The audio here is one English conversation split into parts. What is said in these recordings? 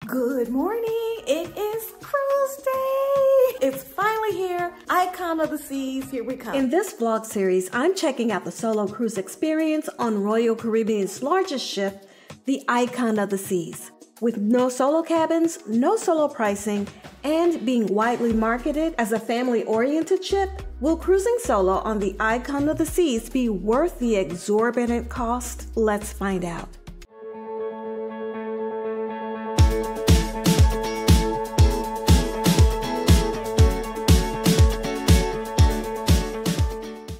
Good morning, it is cruise day. It's finally here, Icon of the Seas, here we come. In this vlog series, I'm checking out the solo cruise experience on Royal Caribbean's largest ship, the Icon of the Seas. With no solo cabins, no solo pricing, and being widely marketed as a family-oriented ship, will cruising solo on the Icon of the Seas be worth the exorbitant cost? Let's find out.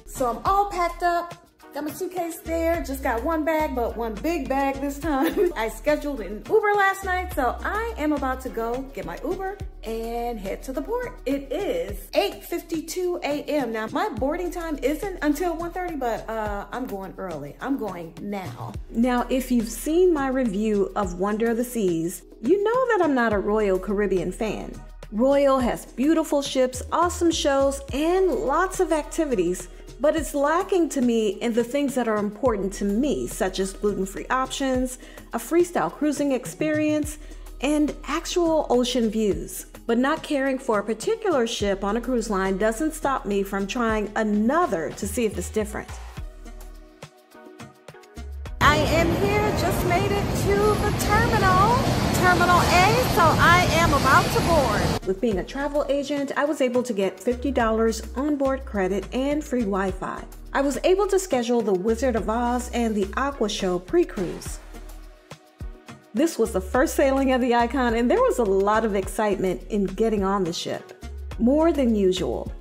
So I'm all packed up, got my suitcase there, just got one bag, but one big bag this time. I scheduled an Uber last night, so I am about to go get my Uber and head to the port. It is 8:52 a.m. Now, my boarding time isn't until 1:30, but I'm going early. I'm going now. Now, if you've seen my review of Wonder of the Seas, you know that I'm not a Royal Caribbean fan. Royal has beautiful ships, awesome shows, and lots of activities. But it's lacking to me in the things that are important to me, such as gluten-free options, a freestyle cruising experience, and actual ocean views. But not caring for a particular ship on a cruise line doesn't stop me from trying another to see if it's different. I am here, just made it to the Terminal A, so I am about to board. With being a travel agent, I was able to get $50 onboard credit and free Wi-Fi. I was able to schedule the Wizard of Oz and the Aqua Show pre-cruise. This was the first sailing of the Icon, and there was a lot of excitement in getting on the ship. More than usual.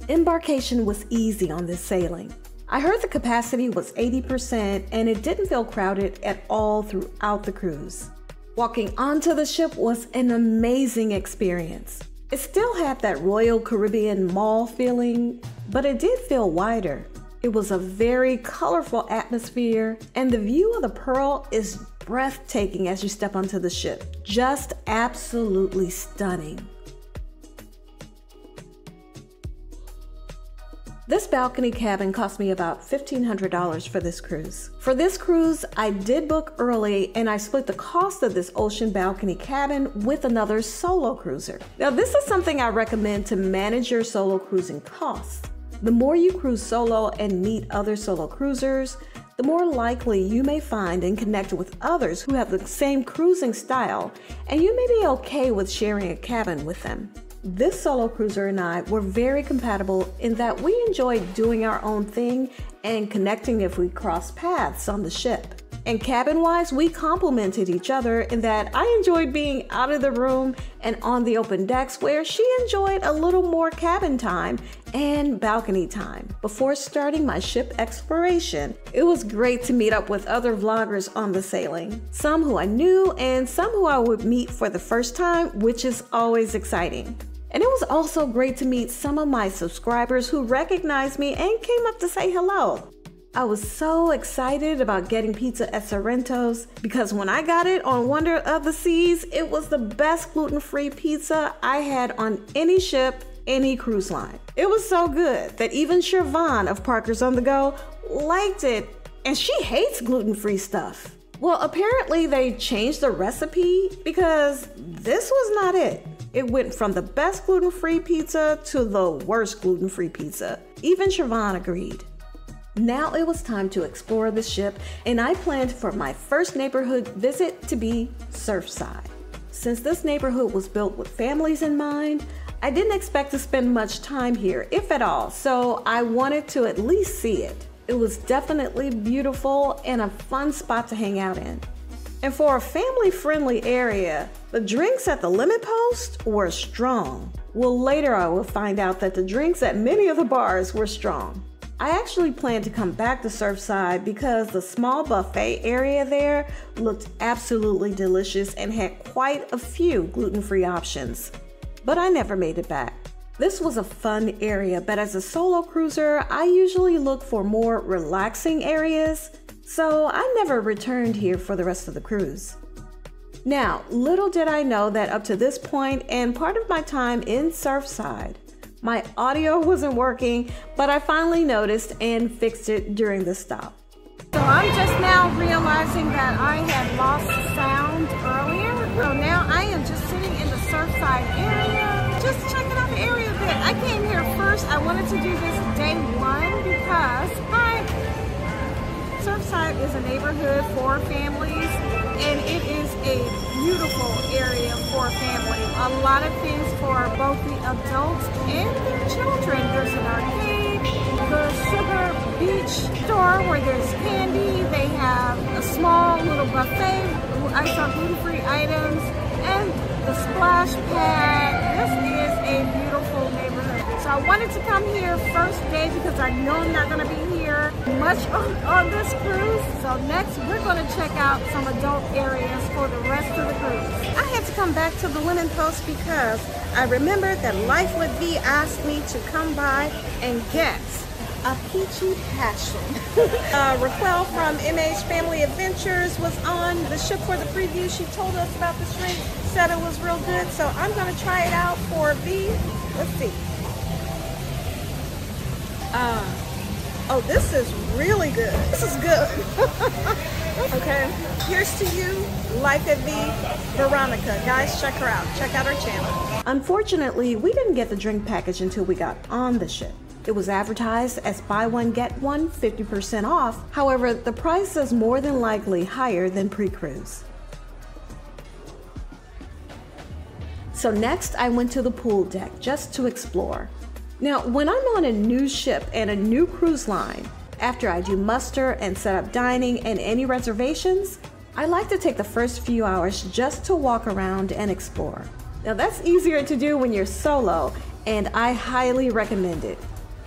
Embarkation was easy on this sailing. I heard the capacity was 80% and it didn't feel crowded at all throughout the cruise. Walking onto the ship was an amazing experience. It still had that Royal Caribbean mall feeling, but it did feel wider. It was a very colorful atmosphere, and the view of the Pearl is breathtaking as you step onto the ship. Just absolutely stunning. This balcony cabin cost me about $1,500 for this cruise. For this cruise, I did book early and I split the cost of this ocean balcony cabin with another solo cruiser. Now, this is something I recommend to manage your solo cruising costs. The more you cruise solo and meet other solo cruisers, the more likely you may find and connect with others who have the same cruising style, and you may be okay with sharing a cabin with them. This solo cruiser and I were very compatible in that we enjoyed doing our own thing and connecting if we crossed paths on the ship. And cabin-wise, we complemented each other in that I enjoyed being out of the room and on the open decks, where she enjoyed a little more cabin time and balcony time. Before starting my ship exploration, it was great to meet up with other vloggers on the sailing. Some who I knew and some who I would meet for the first time, which is always exciting. And it was also great to meet some of my subscribers who recognized me and came up to say hello. I was so excited about getting pizza at Sorrento's because when I got it on Wonder of the Seas, it was the best gluten-free pizza I had on any ship, any cruise line. It was so good that even Siobhan of Parker's on the Go liked it, and she hates gluten-free stuff. Well, apparently they changed the recipe because this was not it. It went from the best gluten-free pizza to the worst gluten-free pizza. Even Siobhan agreed. Now it was time to explore the ship, and I planned for my first neighborhood visit to be Surfside. Since this neighborhood was built with families in mind, I didn't expect to spend much time here, if at all, so I wanted to at least see it. It was definitely beautiful and a fun spot to hang out in. And for a family-friendly area, the drinks at the limit post were strong. Well, later I will find out that the drinks at many of the bars were strong. I actually planned to come back to Surfside because the small buffet area there looked absolutely delicious and had quite a few gluten-free options. But I never made it back. This was a fun area, but as a solo cruiser, I usually look for more relaxing areas, so I never returned here for the rest of the cruise. Now, little did I know that up to this point and part of my time in Surfside, my audio wasn't working, but I finally noticed and fixed it during the stop. So I'm just now realizing that I had lost sound earlier. So now I am just sitting in the Surfside area, just checking out the area a bit. I came here first. I wanted to do this day one because Surfside is a neighborhood for families, and it is a beautiful area for families. A lot of things for both the adults and their children. There's an arcade, the Sugar Beach store where there's candy. They have a small little buffet. I saw gluten-free items and the splash pad. This is a beautiful neighborhood. So I wanted to come here first day because I know I'm not going to be here much on this cruise. So next we're going to check out some adult areas for the rest of the cruise. I had to come back to the Women Post because I remembered that Life with V asked me to come by and get a peachy passion. Raquel from MH Family Adventures was on the ship for the preview. She told us about this drink, said it was real good, so I'm gonna try it out for V. Let's see. Oh, this is really good. This is good. Okay, here's to you, Life at V, Veronica. Guys, check her out. Check out her channel. Unfortunately, we didn't get the drink package until we got on the ship. It was advertised as buy one, get one, 50% off. However, the price is more than likely higher than pre-cruise. So next, I went to the pool deck just to explore. Now, when I'm on a new ship and a new cruise line, after I do muster and set up dining and any reservations, I like to take the first few hours just to walk around and explore. Now, that's easier to do when you're solo, and I highly recommend it.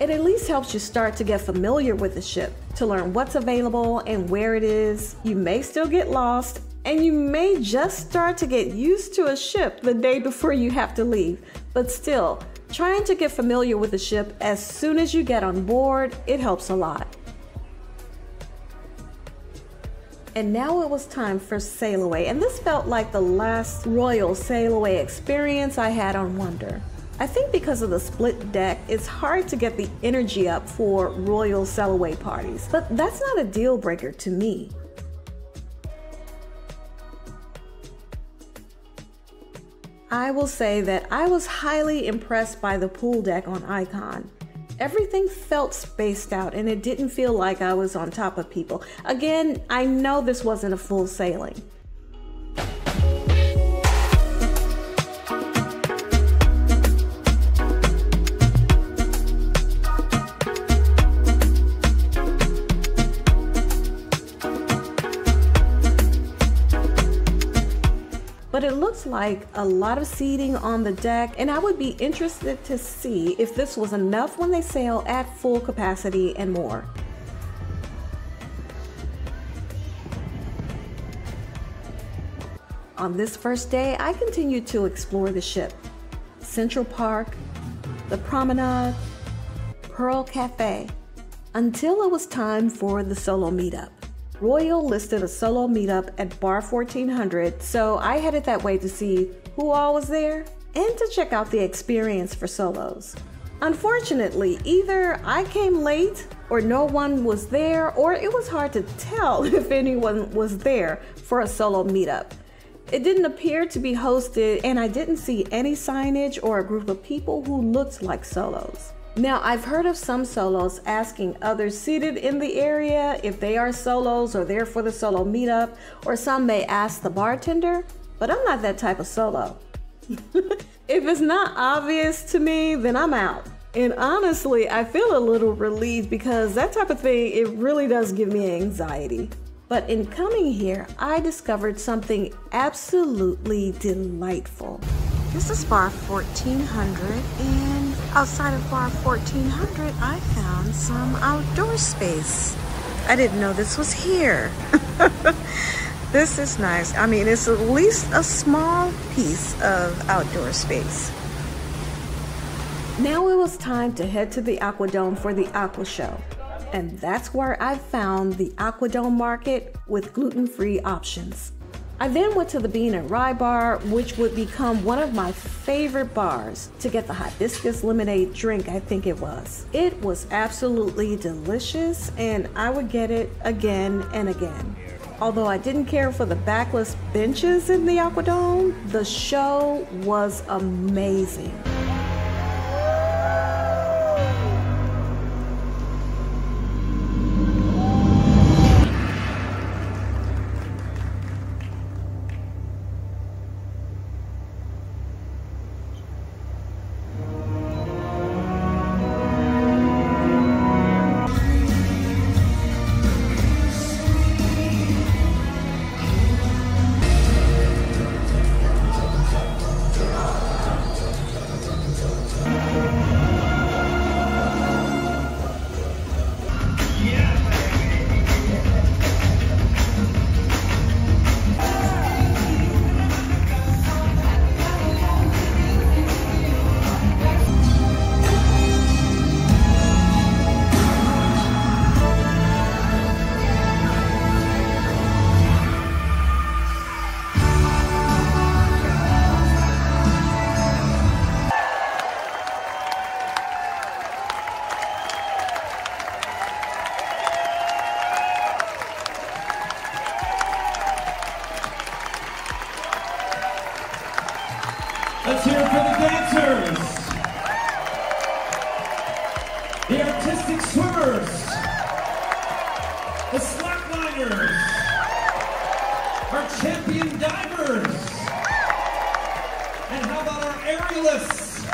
It at least helps you start to get familiar with the ship, to learn what's available and where it is. You may still get lost, and you may just start to get used to a ship the day before you have to leave. But still, trying to get familiar with the ship as soon as you get on board, it helps a lot. And now it was time for Sail Away, and this felt like the last Royal Sail Away experience I had on Wonder. I think because of the split deck, it's hard to get the energy up for Royal Sail Away parties, but that's not a deal breaker to me. I will say that I was highly impressed by the pool deck on Icon. Everything felt spaced out and it didn't feel like I was on top of people. Again, I know this wasn't a full sailing. But it looks like a lot of seating on the deck, and I would be interested to see if this was enough when they sail at full capacity and more. On this first day, I continued to explore the ship. Central Park, the Promenade, Pearl Cafe, until it was time for the solo meetup. Royal listed a solo meetup at Bar 1400, so I headed that way to see who all was there and to check out the experience for solos. Unfortunately, either I came late or no one was there, or it was hard to tell if anyone was there for a solo meetup. It didn't appear to be hosted, and I didn't see any signage or a group of people who looked like solos. Now, I've heard of some solos asking others seated in the area if they are solos or there for the solo meetup, or some may ask the bartender, but I'm not that type of solo. If it's not obvious to me, then I'm out. And honestly, I feel a little relieved because that type of thing, it really does give me anxiety. But in coming here, I discovered something absolutely delightful. This is Bar 1400, and outside of Bar 1400, I found some outdoor space. I didn't know this was here. This is nice. I mean, it's at least a small piece of outdoor space. Now it was time to head to the Aquadome for the Aqua Show. And that's where I found the Aquadome Market with gluten-free options. I then went to the Bean and Rye bar, which would become one of my favorite bars, to get the hibiscus lemonade drink, I think it was. It was absolutely delicious, and I would get it again and again. Although I didn't care for the backless benches in the Aquadome, the show was amazing. Let's hear it for the dancers, the artistic swimmers, the slackliners, our champion divers, and how about our aerialists?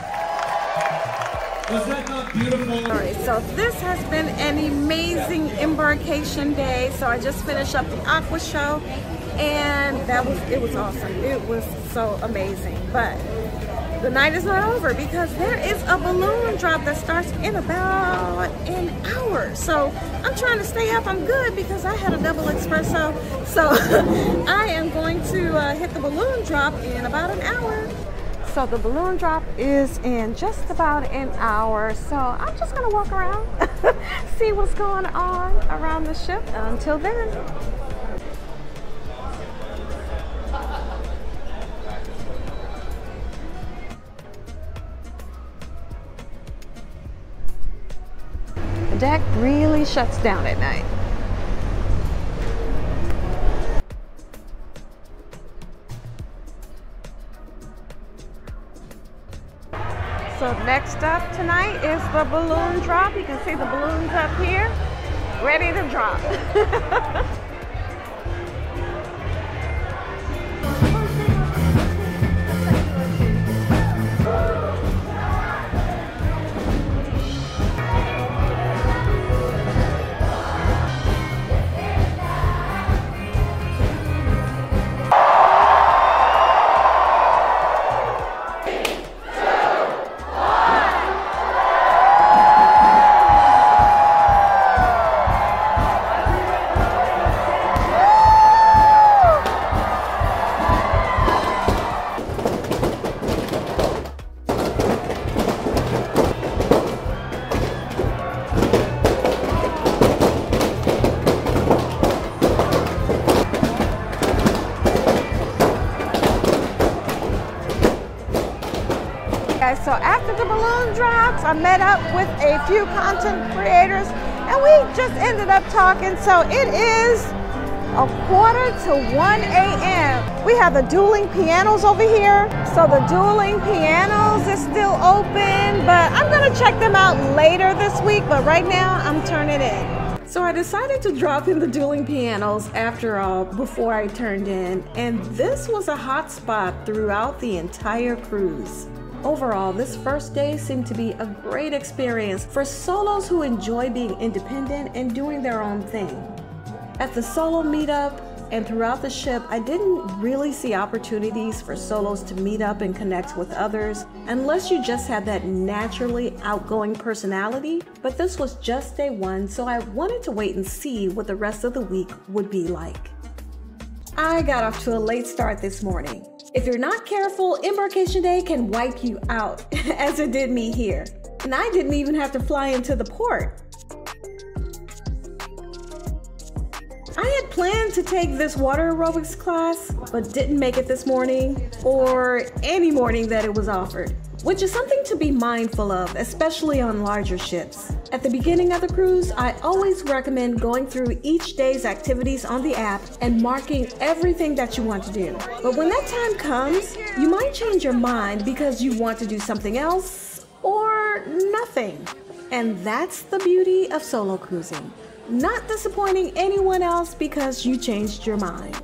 Was that not beautiful? All right, so this has been an amazing embarkation day. So I just finished up the Aqua Show, and it was awesome. It was so amazing. But the night is not over because there is a balloon drop that starts in about an hour. So I'm trying to stay up. I'm good because I had a double espresso. So I am going to hit the balloon drop in about an hour. So the balloon drop is in just about an hour. So I'm just gonna walk around, see what's going on around the ship. Until then. The deck really shuts down at night. So next up tonight is the balloon drop. You can see the balloons up here, ready to drop. So after the balloon drops, I met up with a few content creators and we just ended up talking. So it is 1:45 a.m. We have the dueling pianos over here. So the dueling pianos is still open, but I'm gonna check them out later this week. But right now I'm turning in. So I decided to drop in the dueling pianos after all before I turned in, and this was a hot spot throughout the entire cruise. Overall, this first day seemed to be a great experience for solos who enjoy being independent and doing their own thing. At the solo meetup and throughout the ship, I didn't really see opportunities for solos to meet up and connect with others unless you just had that naturally outgoing personality. But this was just day one, so I wanted to wait and see what the rest of the week would be like. I got off to a late start this morning. If you're not careful, embarkation day can wipe you out, as it did me here. And I didn't even have to fly into the port. I had planned to take this water aerobics class, but didn't make it this morning or any morning that it was offered, which is something to be mindful of, especially on larger ships. At the beginning of the cruise, I always recommend going through each day's activities on the app and marking everything that you want to do. But when that time comes, you might change your mind because you want to do something else or nothing. And that's the beauty of solo cruising. Not disappointing anyone else because you changed your mind.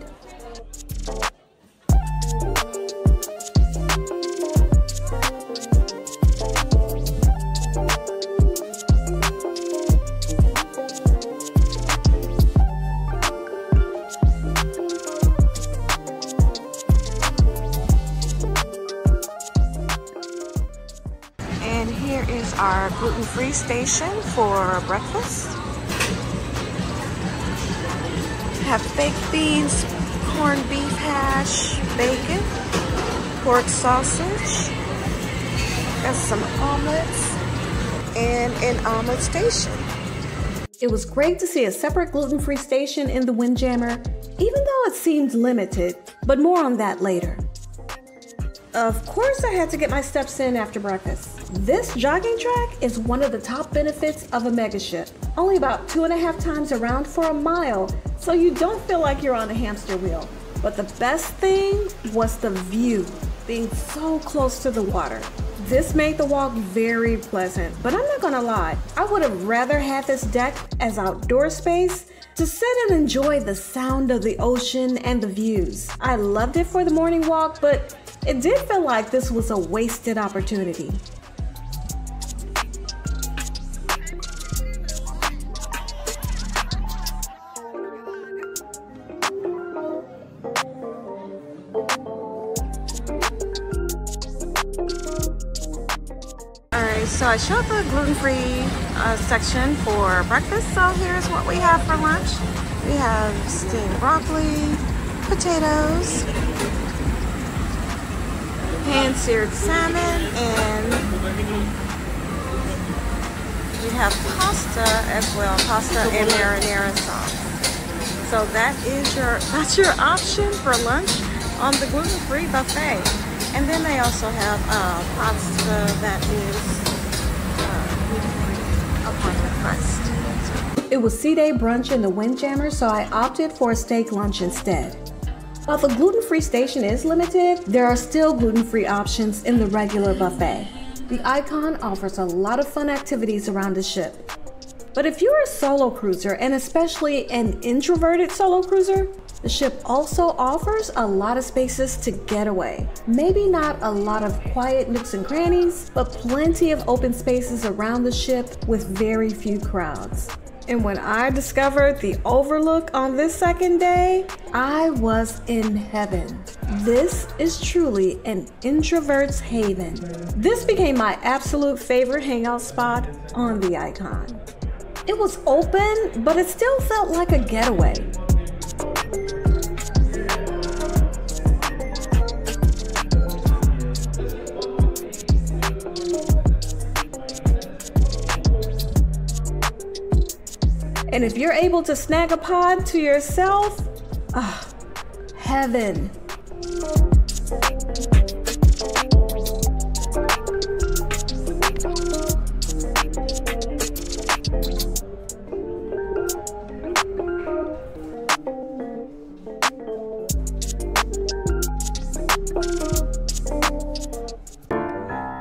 And here is our gluten-free station for breakfast. Have baked beans, corned beef hash, bacon, pork sausage, got some omelets, and an omelet station. It was great to see a separate gluten-free station in the Windjammer, even though it seemed limited, but more on that later. Of course, I had to get my steps in after breakfast. This jogging track is one of the top benefits of a megaship. Only about 2.5 times around for a mile, so you don't feel like you're on a hamster wheel. But the best thing was the view, being so close to the water. This made the walk very pleasant, but I'm not gonna lie, I would have rather had this deck as outdoor space to sit and enjoy the sound of the ocean and the views. I loved it for the morning walk, but it did feel like this was a wasted opportunity. Alright, so I showed the gluten-free section for breakfast, so here's what we have for lunch. We have steamed broccoli, potatoes, pan-seared salmon, and we have pasta as well, pasta and marinara sauce. So that's your option for lunch on the gluten-free buffet. And then they also have pasta that is upon request. It was C-Day brunch in the Windjammer, so I opted for a steak lunch instead. While the gluten-free station is limited, there are still gluten-free options in the regular buffet. The Icon offers a lot of fun activities around the ship. But if you're a solo cruiser, and especially an introverted solo cruiser, the ship also offers a lot of spaces to get away. Maybe not a lot of quiet nooks and crannies, but plenty of open spaces around the ship with very few crowds. And when I discovered the overlook on this second day, I was in heaven. This is truly an introvert's haven. This became my absolute favorite hangout spot on the Icon. It was open, but it still felt like a getaway. And if you're able to snag a pod to yourself, heaven.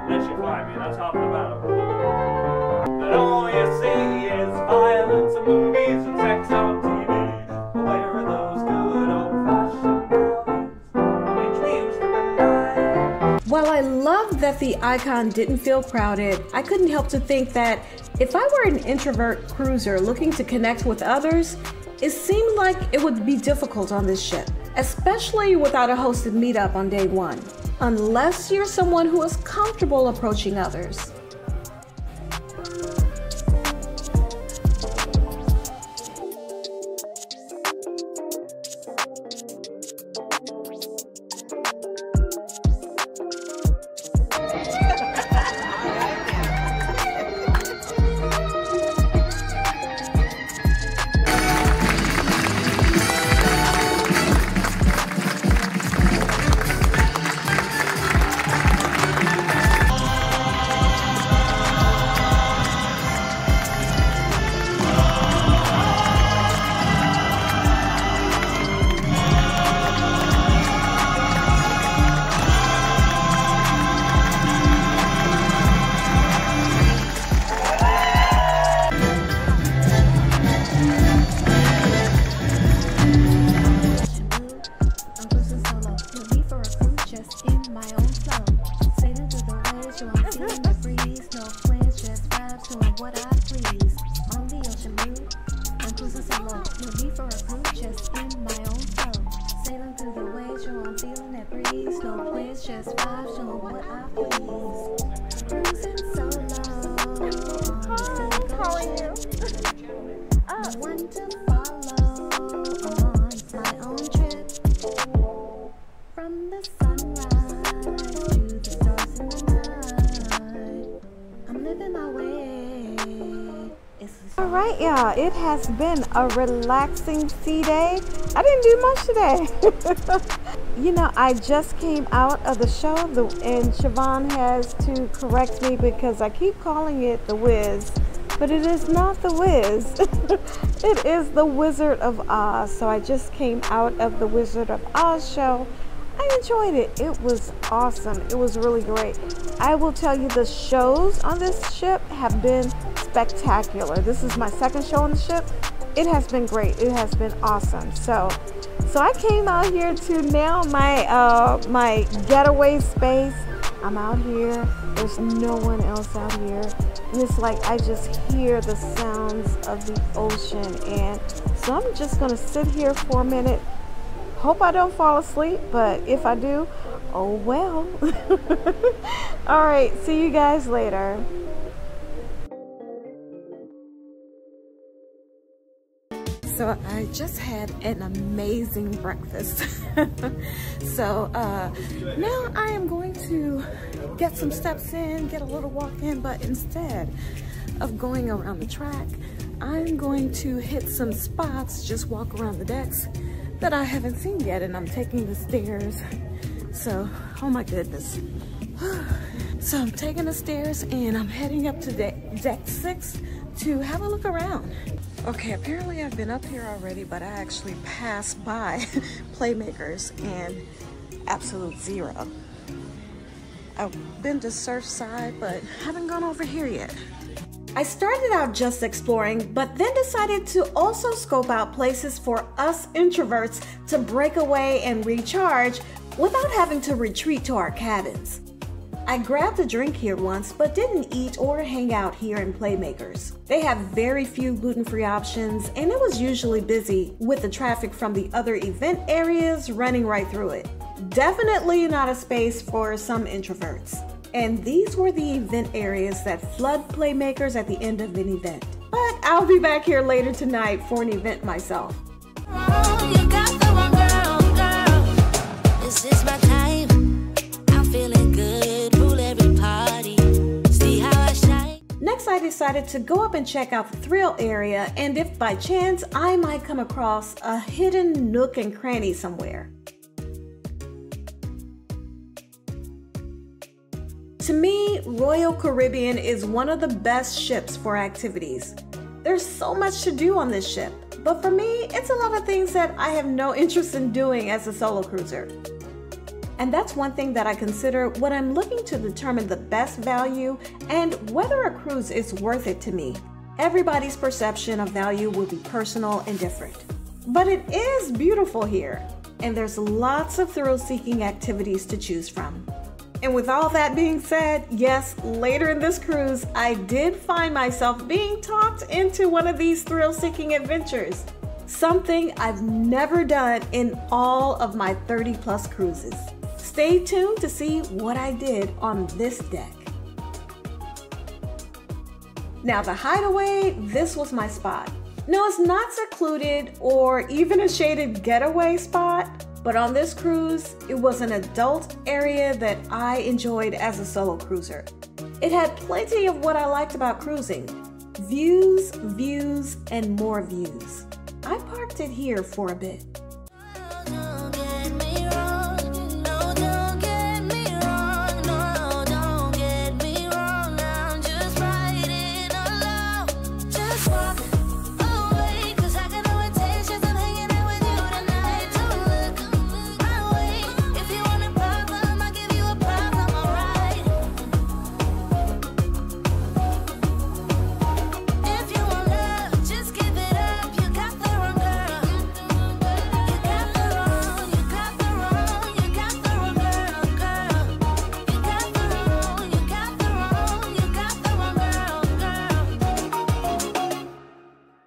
Let you fly me, that's half the battle. But all you see is violence and movies and sex on TV. But where are those good old-fashioned values which we used to rely? While I loved that the Icon didn't feel crowded, I couldn't help to think that if I were an introvert cruiser looking to connect with others, it seemed like it would be difficult on this ship, especially without a hosted meetup on day one, unless you're someone who is comfortable approaching others. through the waves, yo, I'm feeling that breeze. No place, just vibes, showing what I please. Cruising solo on the calling you. no one to follow on my own trip. From the sunrise to the stars in the night, I'm living my way. All right, y'all, it has been a relaxing sea day. I didn't do much today. You know, I just came out of the show, and Siobhan has to correct me because I keep calling it The Wiz, but it is not The Wiz. It is The Wizard of Oz. So I just came out of the Wizard of Oz show. I enjoyed it. It was awesome. It was really great. I will tell you, the shows on this ship have been spectacular. This is my second show on the ship. It has been great. It has been awesome. So I came out here to now my getaway space. I'm out here. There's no one else out here. And it's like I just hear the sounds of the ocean. And so I'm just gonna sit here for a minute. Hope I don't fall asleep, but if I do, oh well. All right, see you guys later. So I just had an amazing breakfast. So now I am going to get some steps in, get a little walk in, but instead of going around the track, I'm going to hit some spots, just walk around the decks that I haven't seen yet, and I'm taking the stairs. So, oh my goodness. So I'm taking the stairs and I'm heading up to deck 6 to have a look around. Okay, apparently I've been up here already, but I actually passed by Playmakers and Absolute Zero. I've been to Surfside, but haven't gone over here yet. I started out just exploring, but then decided to also scope out places for us introverts to break away and recharge without having to retreat to our cabins. I grabbed a drink here once, but didn't eat or hang out here in Playmakers. They have very few gluten-free options, and it was usually busy with the traffic from the other event areas running right through it. Definitely not a space for some introverts. And these were the event areas that flood Playmakers at the end of an event. But I'll be back here later tonight for an event myself. Oh, you got the one girl. This is my time. I'm feeling good. Rule every party. See how I shine. Next, I decided to go up and check out the thrill area, and if by chance I might come across a hidden nook and cranny somewhere. To me, Royal Caribbean is one of the best ships for activities. There's so much to do on this ship, but for me, it's a lot of things that I have no interest in doing as a solo cruiser. And that's one thing that I consider when I'm looking to determine the best value and whether a cruise is worth it to me. Everybody's perception of value will be personal and different. But it is beautiful here, and there's lots of thrill-seeking activities to choose from. And with all that being said, yes, later in this cruise, I did find myself being talked into one of these thrill-seeking adventures. Something I've never done in all of my 30+ cruises. Stay tuned to see what I did on this deck. Now the hideaway, this was my spot. No, it's not secluded or even a shaded getaway spot. But on this cruise, it was an adult area that I enjoyed as a solo cruiser. It had plenty of what I liked about cruising. Views, views, and more views. I parked it here for a bit. Don't get me wrong. No, don't get me wrong. No, don't get me wrong. I'm just riding alone. Just walk away, 'cause I got no intentions of hanging out with you tonight. Don't look my way. If you want a problem, I'll give you a problem, alright? If you want love, just give it up. You got the wrong girl. You got the wrong, you got the wrong, you got the wrong girl, girl. You got the wrong, you got the wrong, you got the wrong girl, girl.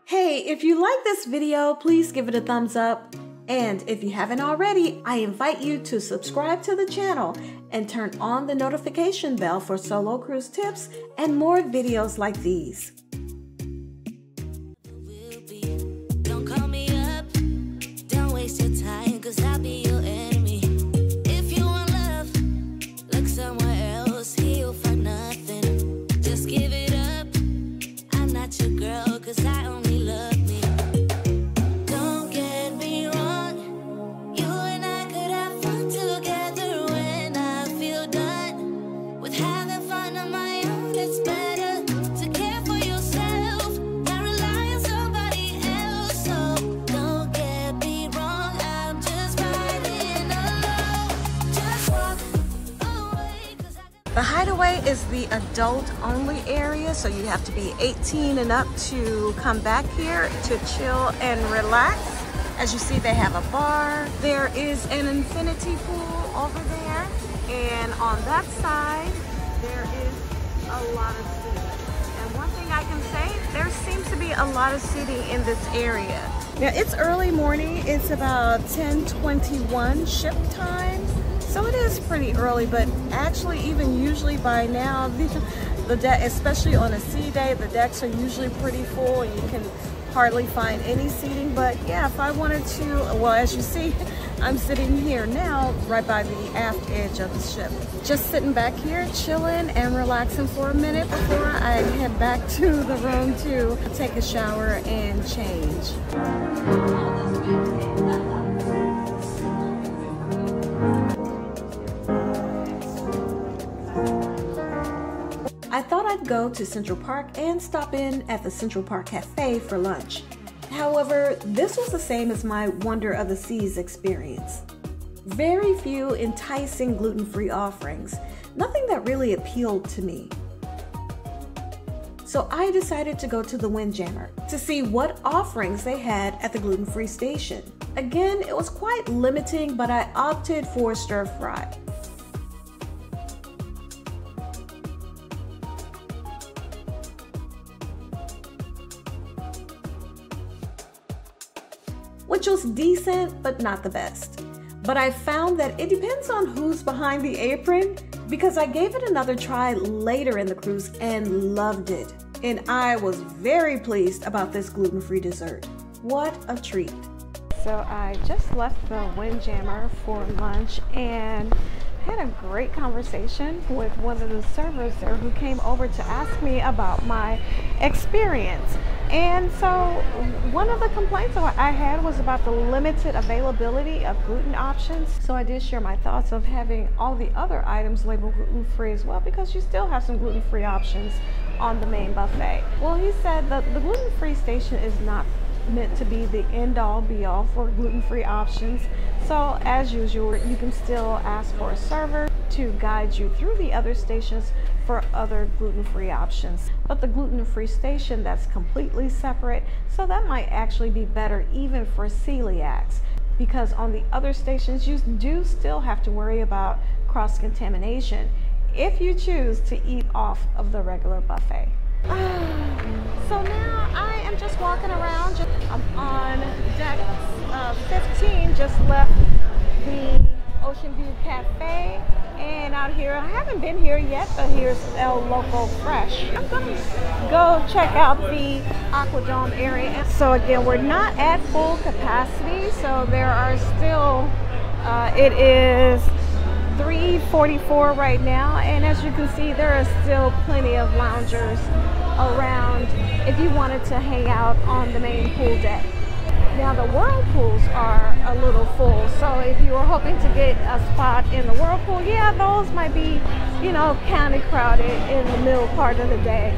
Hey, if you like this video, please give it a thumbs up. And if you haven't already, I invite you to subscribe to the channel and turn on the notification bell for solo cruise tips and more videos like these. Don't call me up, don't waste your time, 'cause I'll be your enemy. If you want love, look somewhere else, he'll find nothing. Just give it up, I'm not your girl, 'cause I only love me. Don't get me wrong, you and I could have fun together when I feel done with having fun on my own. It's better to care for yourself, not rely on somebody else. So don't get me wrong, I'm just riding alone. Just walk away, 'cause The Hideaway is the adult-only area, so you have to be 18 and up to come back here to chill and relax. As you see, they have a bar. There is an infinity pool over there, and on that side, there is a lot of seating. And one thing I can say, there seems to be a lot of seating in this area. Now it's early morning. It's about 10:21 ship time. So it is pretty early, but actually even usually by now, the deck, especially on a sea day, the decks are usually pretty full and you can hardly find any seating. But yeah, if I wanted to, well, as you see, I'm sitting here now right by the aft edge of the ship. Just sitting back here, chilling and relaxing for a minute before I head back to the room to take a shower and change. I thought I'd go to Central Park and stop in at the Central Park Cafe for lunch. However, this was the same as my Wonder of the Seas experience. Very few enticing gluten-free offerings, nothing that really appealed to me. So I decided to go to the Windjammer to see what offerings they had at the gluten-free station. Again, it was quite limiting, but I opted for stir fry. Which was decent, but not the best. But I found that it depends on who's behind the apron, because I gave it another try later in the cruise and loved it. And I was very pleased about this gluten-free dessert. What a treat. So I just left the Windjammer for lunch and had a great conversation with one of the servers there who came over to ask me about my experience. And so one of the complaints I had was about the limited availability of gluten options. So I did share my thoughts of having all the other items labeled gluten-free as well, because you still have some gluten-free options on the main buffet. Well, he said that the gluten-free station is not meant to be the end-all be-all for gluten-free options. So as usual, you can still ask for a server to guide you through the other stations for other gluten-free options. But the gluten-free station, that's completely separate, so that might actually be better even for celiacs, because on the other stations you do still have to worry about cross-contamination if you choose to eat off of the regular buffet. So now I am just walking around. I'm on deck 15, just left the Ocean View Cafe, and out here, I haven't been here yet, but here's El Loco Fresh. I'm gonna go check out the Aquadome area. So again, we're not at full capacity, so there are still, it is 3:44 right now, and as you can see, there are still plenty of loungers around if you wanted to hang out on the main pool deck. Now the whirlpools are a little full, so if you were hoping to get a spot in the whirlpool, yeah, those might be, you know, kind of crowded in the middle part of the day.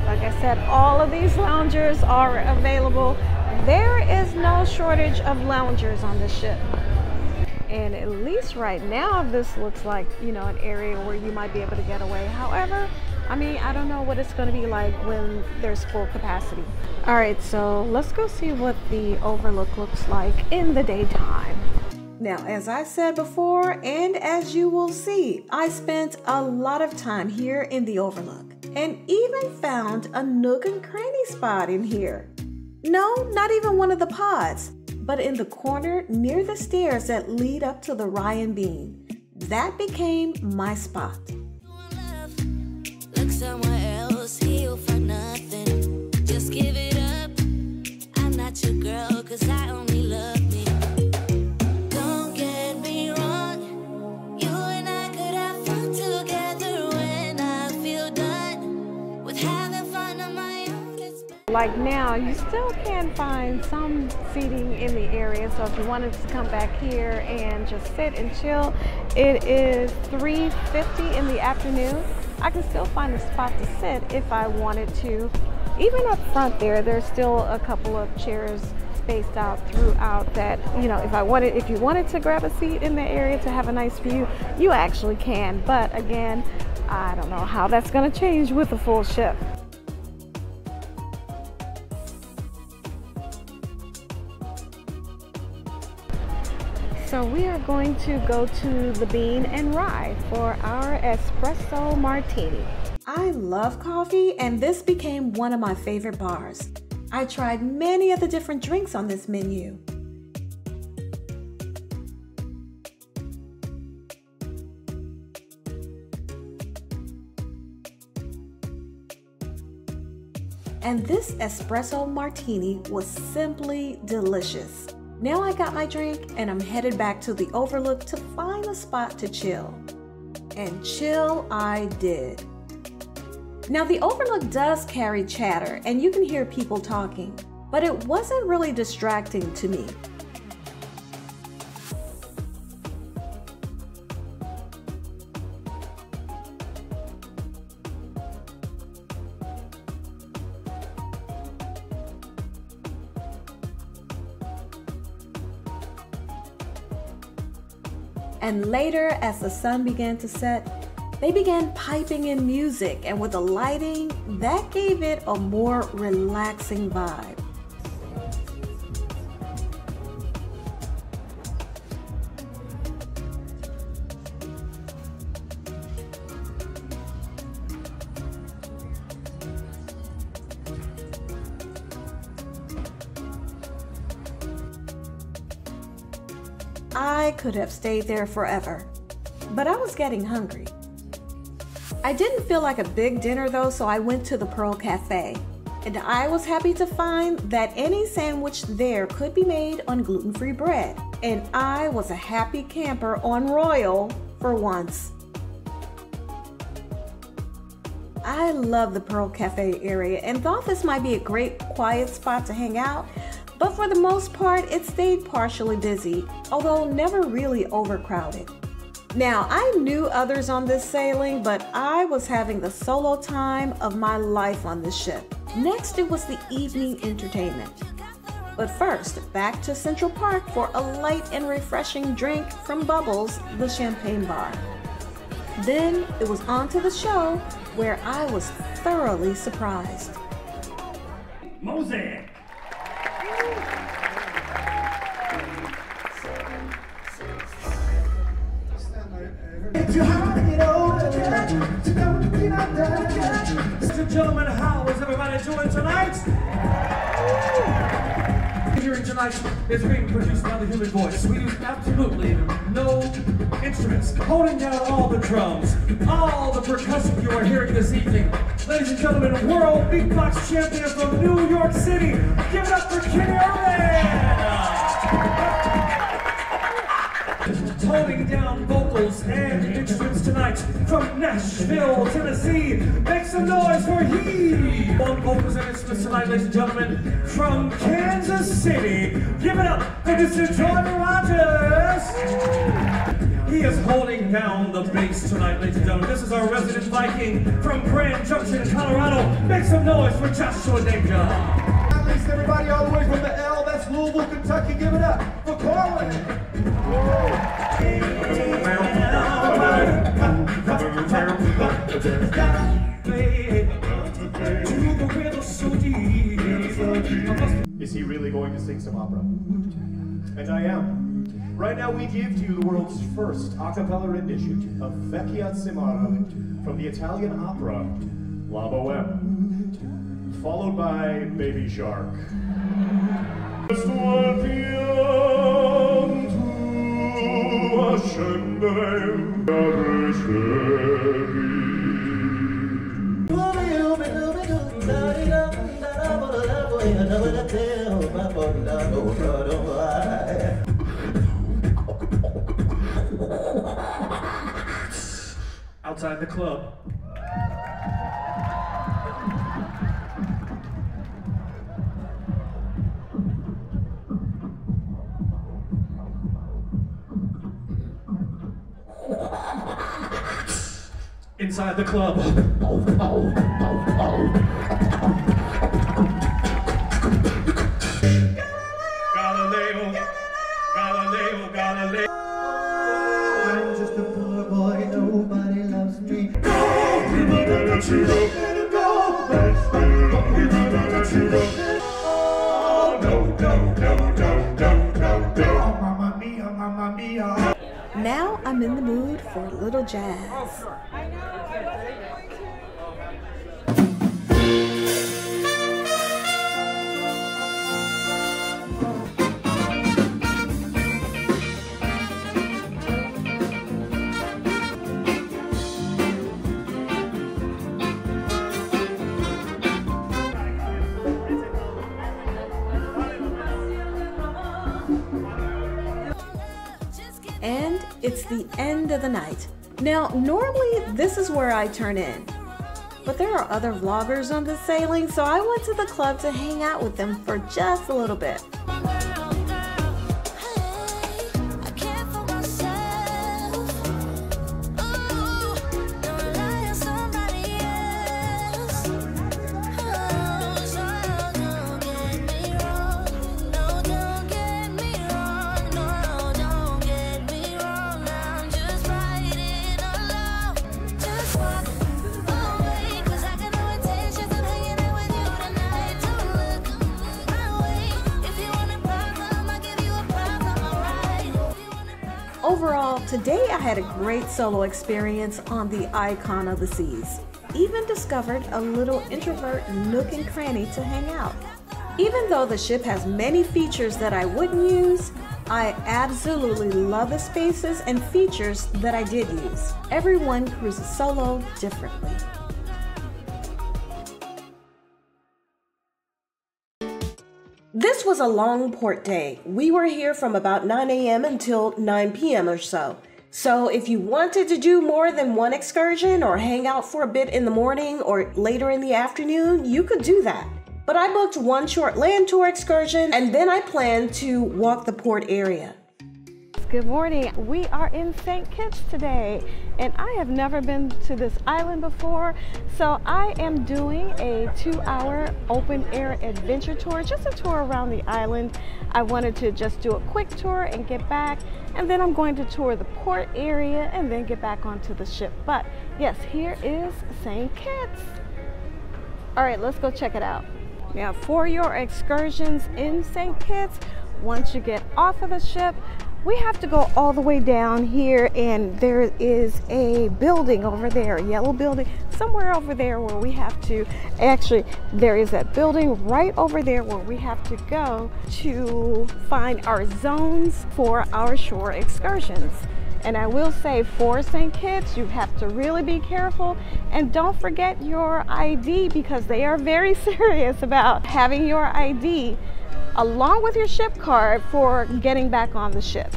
Like I said, all of these loungers are available. There is no shortage of loungers on the ship. And at least right now, this looks like, you know, an area where you might be able to get away. However, I mean, I don't know what it's going to be like when there's full capacity. All right, so let's go see what the overlook looks like in the daytime. Now, as I said before, and as you will see, I spent a lot of time here in the overlook and even found a nook and cranny spot in here. No, not even one of the pods. but in the corner near the stairs that lead up to the Ryan Bean. That became my spot. Look somewhere else, heal for nothing. Just give it up. I'm not your girl, 'cause I only love me. Don't get me wrong. You and I could have fun together when I feel done with having fun on my own. Like now, you still can find some seating in the area, so if you wanted to come back here and just sit and chill, it is 3:50 in the afternoon. I can still find a spot to sit if I wanted to. Even up front there, there's still a couple of chairs spaced out throughout that, you know, if you wanted to grab a seat in the area to have a nice view, you actually can. But again, I don't know how that's going to change with a full ship. So we are going to go to the Bean and Rye for our espresso martini. I love coffee, and this became one of my favorite bars. I tried many of the different drinks on this menu. And this espresso martini was simply delicious. Now I got my drink and I'm headed back to the Overlook to find a spot to chill. And chill I did. Now the Overlook does carry chatter and you can hear people talking, but it wasn't really distracting to me. And later, as the sun began to set, they began piping in music, and with the lighting, that gave it a more relaxing vibe. I could have stayed there forever, but I was getting hungry. I didn't feel like a big dinner though, so I went to the Pearl Cafe, and I was happy to find that any sandwich there could be made on gluten-free bread, and I was a happy camper on Royal for once. I love the Pearl Cafe area and thought this might be a great quiet spot to hang out, but for the most part, it stayed partially busy, although never really overcrowded. Now, I knew others on this sailing, but I was having the solo time of my life on this ship. Next, it was the evening entertainment. But first, back to Central Park for a light and refreshing drink from Bubbles, the champagne bar. Then, it was on to the show, where I was thoroughly surprised. Mosaic. Ladies and gentlemen, how is everybody doing tonight? Hearing tonight is being produced by the human voice. We use absolutely no instruments, holding down all the drums, all the percussion you are hearing this evening. Ladies and gentlemen, world beatbox champion from New York City, give it up for Kimberly holding down vocals and instruments tonight from Nashville, Tennessee. Make some noise for he! On vocals and instruments tonight, ladies and gentlemen, from Kansas City. Give it up for Mr. Jordan Rogers. He is holding down the bass tonight, ladies and gentlemen. This is our resident Viking from Grand Junction, Colorado. Make some noise for Joshua Danger. At least everybody all the way from the L, that's Louisville, Kentucky. Give it up for Corwin. Is he really going to sing some opera? And I am. Right now we give to you the world's first a cappella rendition of Vecchia Zimara from the Italian opera La Boheme, followed by Baby Shark. Outside the club. Inside the club. Galileo, Galileo, Galileo. I'm just a poor boy, nobody loves me. Go, we will not let you go. Go, we will not let you go. Oh, no, no, no, no, no, no, no. Oh, mamma mia, mamma mia. Now I'm in the mood for a little jazz. And it's the end of the night. Now, normally this is where I turn in, but there are other vloggers on the sailing, so I went to the club to hang out with them for just a little bit. Overall, today I had a great solo experience on the Icon of the Seas. Even discovered a little introvert nook and cranny to hang out. Even though the ship has many features that I wouldn't use, I absolutely love the spaces and features that I did use. Everyone cruises solo differently. This was a long port day. We were here from about 9 a.m. until 9 p.m. or so. So if you wanted to do more than one excursion or hang out for a bit in the morning or later in the afternoon, you could do that. But I booked one short land tour excursion and then I planned to walk the port area. Good morning. We are in St. Kitts today, and I have never been to this island before, so I am doing a 2-hour open air adventure tour, just a tour around the island. I wanted to just do a quick tour and get back, and then I'm going to tour the port area and then get back onto the ship. But yes, here is St. Kitts. All right, let's go check it out. Now, for your excursions in St. Kitts, once you get off of the ship, we have to go all the way down here, and there is a building over there, a yellow building, somewhere over there where we have to, actually, there is that building right over there where we have to go to find our zones for our shore excursions. And I will say, for St. Kitts, you have to really be careful, and don't forget your ID, because they are very serious about having your ID along with your ship card for getting back on the ship.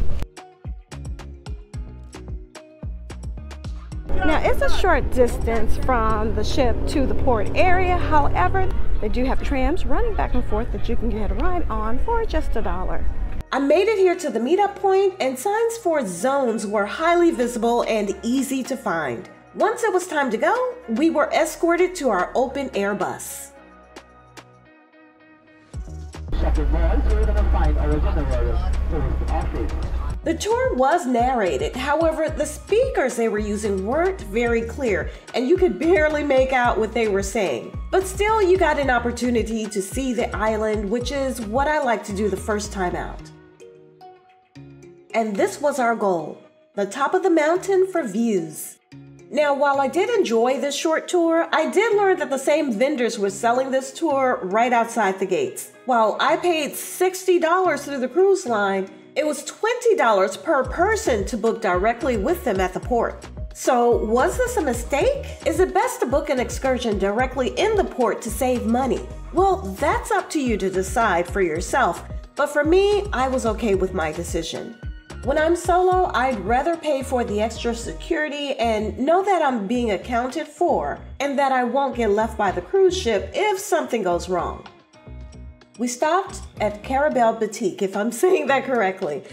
Now, it's a short distance from the ship to the port area. However, they do have trams running back and forth that you can get a ride on for just $1. I made it here to the meetup point, and signs for zones were highly visible and easy to find. Once it was time to go, we were escorted to our open air bus. The tour was narrated, however, the speakers they were using weren't very clear, and you could barely make out what they were saying. But still, you got an opportunity to see the island, which is what I like to do the first time out. And this was our goal, the top of the mountain for views. Now, while I did enjoy this short tour, I did learn that the same vendors were selling this tour right outside the gates. While I paid $60 through the cruise line, it was $20 per person to book directly with them at the port. So, was this a mistake? Is it best to book an excursion directly in the port to save money? Well, that's up to you to decide for yourself, but for me, I was okay with my decision. When I'm solo, I'd rather pay for the extra security and know that I'm being accounted for and that I won't get left by the cruise ship if something goes wrong. We stopped at Krystle Boutique, if I'm saying that correctly.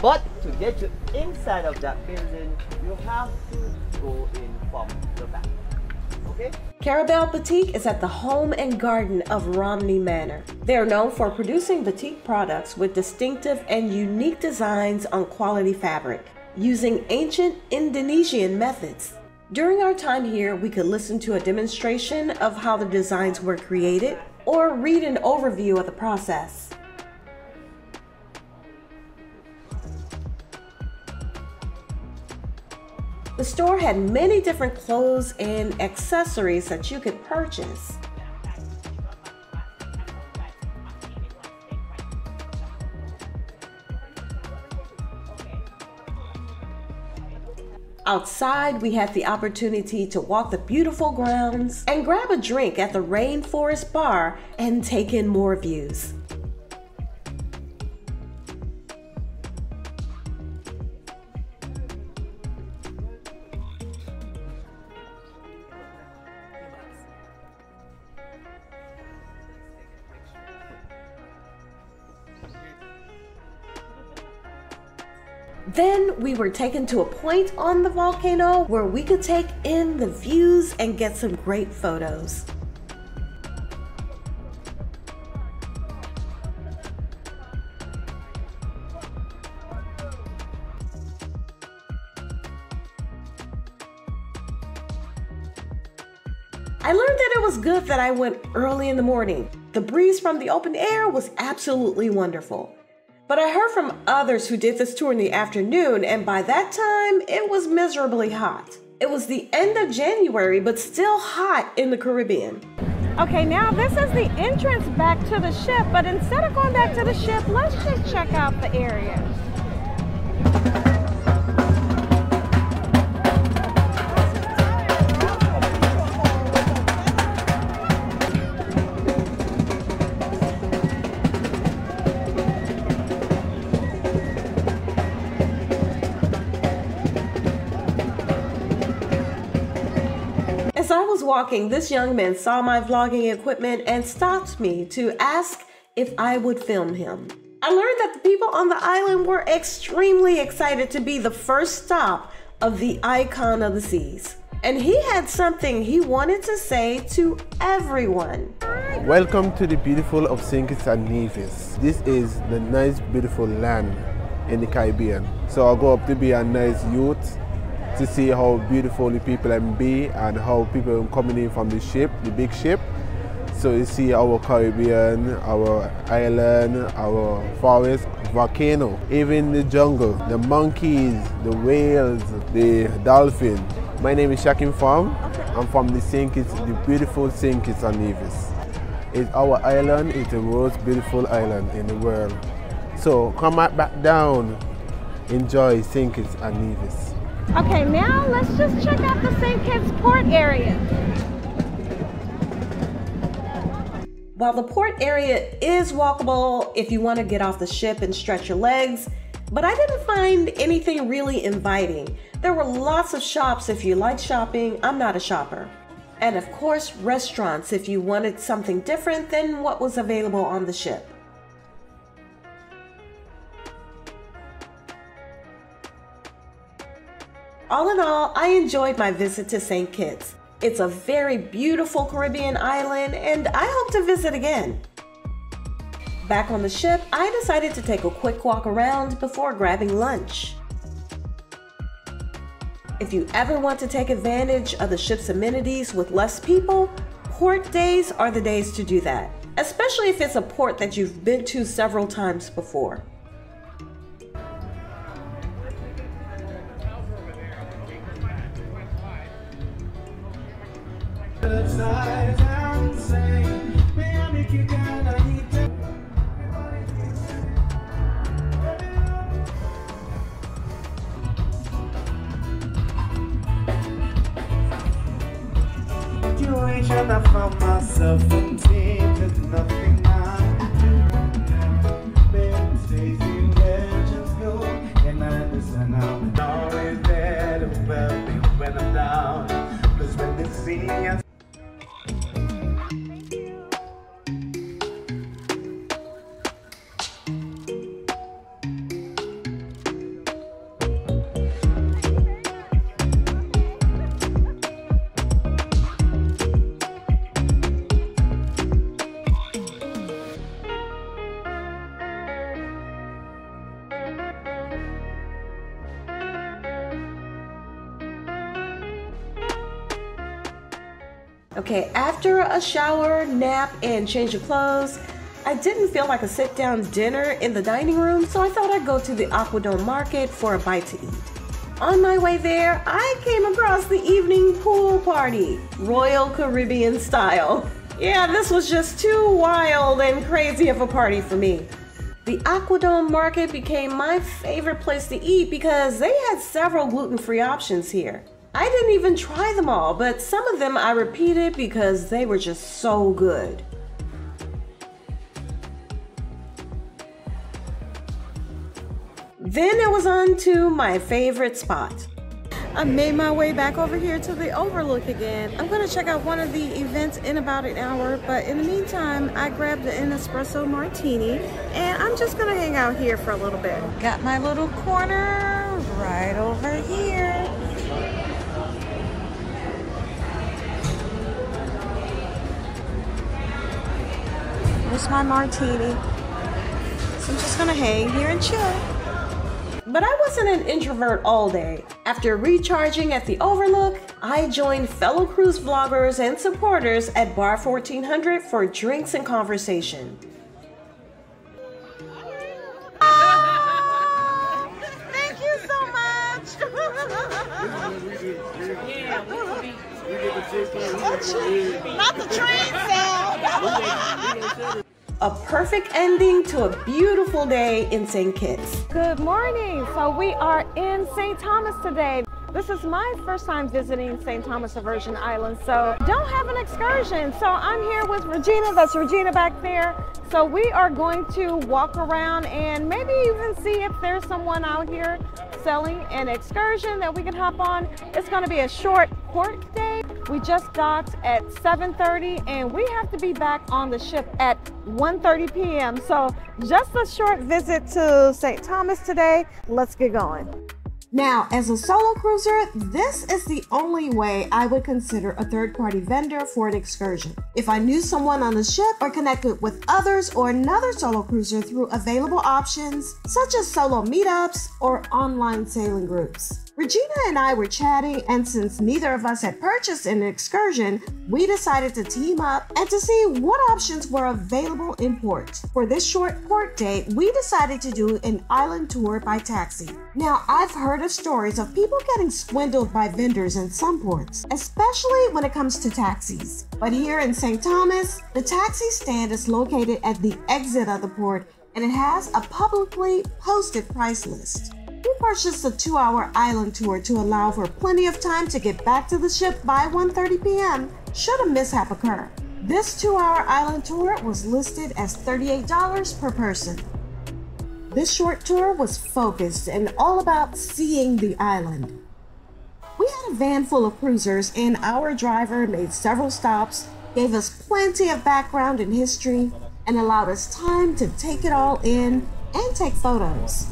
But to get you inside of that building, you have to go in from the back. Okay? Krystle Boutique is at the home and garden of Romney Manor. They are known for producing boutique products with distinctive and unique designs on quality fabric, using ancient Indonesian methods. During our time here, we could listen to a demonstration of how the designs were created or read an overview of the process. The store had many different clothes and accessories that you could purchase. Outside, we had the opportunity to walk the beautiful grounds and grab a drink at the Rainforest Bar and take in more views. Then we were taken to a point on the volcano where we could take in the views and get some great photos. I learned that it was good that I went early in the morning. The breeze from the open air was absolutely wonderful. But I heard from others who did this tour in the afternoon, and by that time, it was miserably hot. It was the end of January, but still hot in the Caribbean. Okay, now this is the entrance back to the ship, but instead of going back to the ship, let's just check out the area. As I was walking, this young man saw my vlogging equipment and stopped me to ask if I would film him. I learned that the people on the island were extremely excited to be the first stop of the icon of the seas. And he had something he wanted to say to everyone. Welcome to the beautiful of St. Kitts and Nevis. This is the nice, beautiful land in the Caribbean. So I go up to be a nice youth to see how beautiful the people can be and how people are coming in from the ship, the big ship. So you see our Caribbean, our island, our forest, volcano, even the jungle, the monkeys, the whales, the dolphin. My name is Shakim Farm. I'm from the St. Kitts, the beautiful St. Kitts and Nevis. It's our island, it's the most beautiful island in the world. So come back down, enjoy St. Kitts and Nevis. Okay, now let's just check out the St. Kitts port area. While the port area is walkable if you want to get off the ship and stretch your legs, but I didn't find anything really inviting. There were lots of shops if you like shopping. I'm not a shopper. And of course, restaurants if you wanted something different than what was available on the ship. All in all, I enjoyed my visit to St. Kitts. It's a very beautiful Caribbean island, and I hope to visit again. Back on the ship, I decided to take a quick walk around before grabbing lunch. If you ever want to take advantage of the ship's amenities with less people, port days are the days to do that, especially if it's a port that you've been to several times before. Situation I found myself untainted, nothing I can do. Baby, Stacy, legends go, and I understand I'm always there to help me when I'm down. Cause when they see us. Okay, after a shower, nap, and change of clothes, I didn't feel like a sit-down dinner in the dining room, so I thought I'd go to the Aquadome Market for a bite to eat. On my way there, I came across the evening pool party, Royal Caribbean style. Yeah, this was just too wild and crazy of a party for me. The Aquadome Market became my favorite place to eat because they had several gluten-free options here. I didn't even try them all, but some of them I repeated because they were just so good. Then it was on to my favorite spot. I made my way back over here to the Overlook again. I'm gonna check out one of the events in about an hour, but in the meantime, I grabbed an espresso martini, and I'm just gonna hang out here for a little bit. Got my little corner right over here. Here's my martini. So I'm just gonna hang here and chill. But I wasn't an introvert all day. After recharging at the Overlook, I joined fellow cruise vloggers and supporters at Bar 1400 for drinks and conversation. Thank you so much. Not the train sound. A perfect ending to a beautiful day in St. Kitts. Good morning. So we are in St. Thomas today. This is my first time visiting St. Thomas of Virgin Islands, so don't have an excursion. So I'm here with Regina. That's Regina back there. So we are going to walk around and maybe even see if there's someone out here selling an excursion that we can hop on. It's going to be a short port day. We just docked at 7:30 and we have to be back on the ship at 1:30 p.m. So just a short visit to St. Thomas today. Let's get going. Now, as a solo cruiser, this is the only way I would consider a third-party vendor for an excursion. If I knew someone on the ship or connected with others or another solo cruiser through available options, such as solo meetups or online sailing groups. Regina and I were chatting, and since neither of us had purchased an excursion, we decided to team up and to see what options were available in port. For this short port day, we decided to do an island tour by taxi. Now, I've heard of stories of people getting swindled by vendors in some ports, especially when it comes to taxis. But here in St. Thomas, the taxi stand is located at the exit of the port, and it has a publicly posted price list. We purchased a 2-hour island tour to allow for plenty of time to get back to the ship by 1:30 p.m. should a mishap occur. This 2-hour island tour was listed as $38 per person. This short tour was focused and all about seeing the island. We had a van full of cruisers, and our driver made several stops, gave us plenty of background and history, and allowed us time to take it all in and take photos.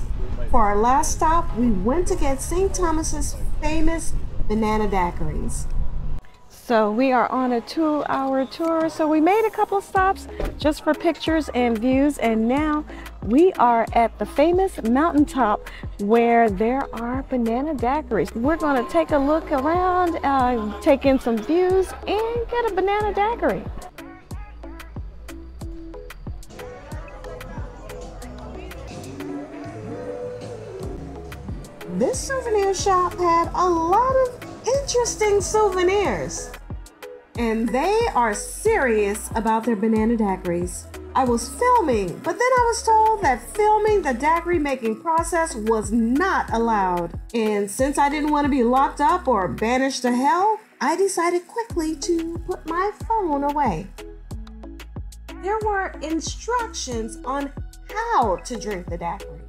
For our last stop, we went to get St. Thomas's famous banana daiquiris. So we are on a 2-hour tour. So we made a couple of stops just for pictures and views. And now we are at the famous mountaintop where there are banana daiquiris. We're going to take a look around, take in some views, and get a banana daiquiri. This souvenir shop had a lot of interesting souvenirs. and they are serious about their banana daiquiris. I was filming, but then I was told that filming the daiquiri making process was not allowed. And since I didn't want to be locked up or banished to hell, I decided quickly to put my phone away. There were instructions on how to drink the daiquiri.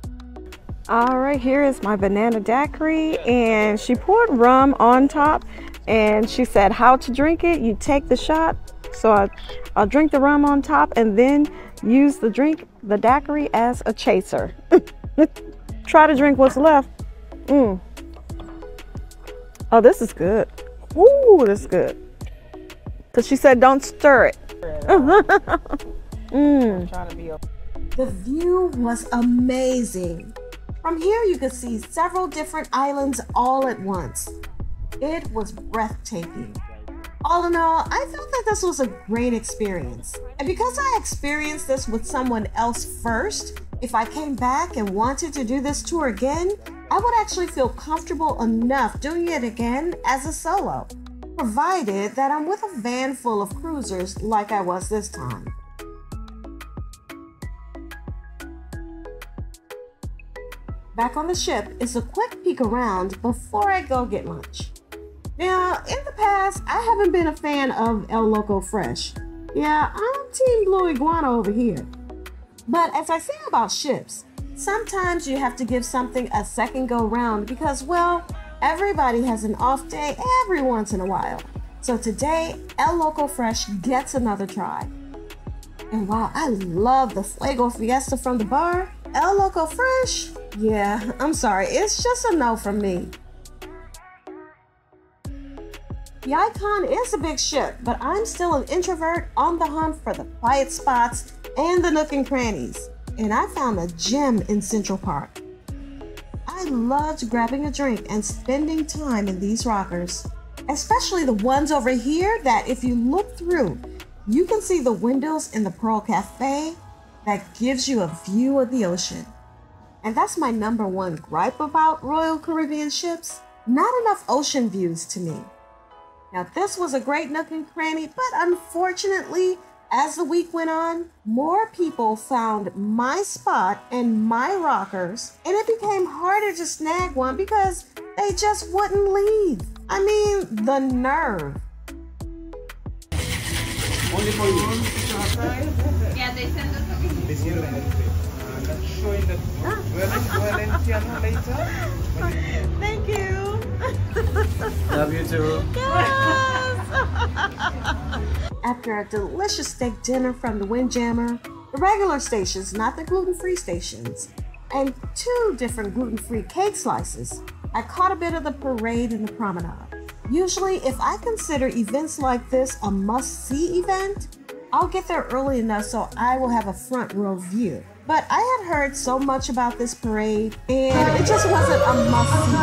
All right, here is my banana daiquiri, and she poured rum on top, and she said how to drink it. You take the shot, so I'll drink the rum on top and then use the daiquiri as a chaser. Try to drink what's left. Oh, this is good. Ooh, this is good. Because she said don't stir it. The view was amazing. From here, you could see several different islands all at once. It was breathtaking. All in all, I felt that this was a great experience. And because I experienced this with someone else first, if I came back and wanted to do this tour again, I would actually feel comfortable enough doing it again as a solo, provided that I'm with a van full of cruisers like I was this time. Back on the ship is a quick peek around before I go get lunch. Now, in the past, I haven't been a fan of El Loco Fresh. Yeah, I'm Team Blue Iguana over here. But as I say about ships, sometimes you have to give something a second go round because, well, everybody has an off day every once in a while. So today, El Loco Fresh gets another try. And while I love the Fuego Fiesta from the bar, El Loco Fresh, yeah, I'm sorry, it's just a no from me. The Icon is a big ship, but I'm still an introvert on the hunt for the quiet spots and the nook and crannies. And I found a gem in Central Park. I loved grabbing a drink and spending time in these rockers, especially the ones over here that if you look through, you can see the windows in the Pearl Cafe that gives you a view of the ocean. And that's my number one gripe about Royal Caribbean ships, not enough ocean views to me. Now this was a great nook and cranny, but unfortunately, as the week went on, more people found my spot and my rockers, and it became harder to snag one because they just wouldn't leave. I mean, the nerve. Only for you. Yeah, they send us This year, not showing the Valenciano later. Thank you. Love you too. After a delicious steak dinner from the Windjammer, the regular stations, not the gluten-free stations, and 2 different gluten-free cake slices, I caught a bit of the parade in the promenade. Usually, if I consider events like this a must-see event, I'll get there early enough so I will have a front row view. But I had heard so much about this parade, and it just wasn't a must-see.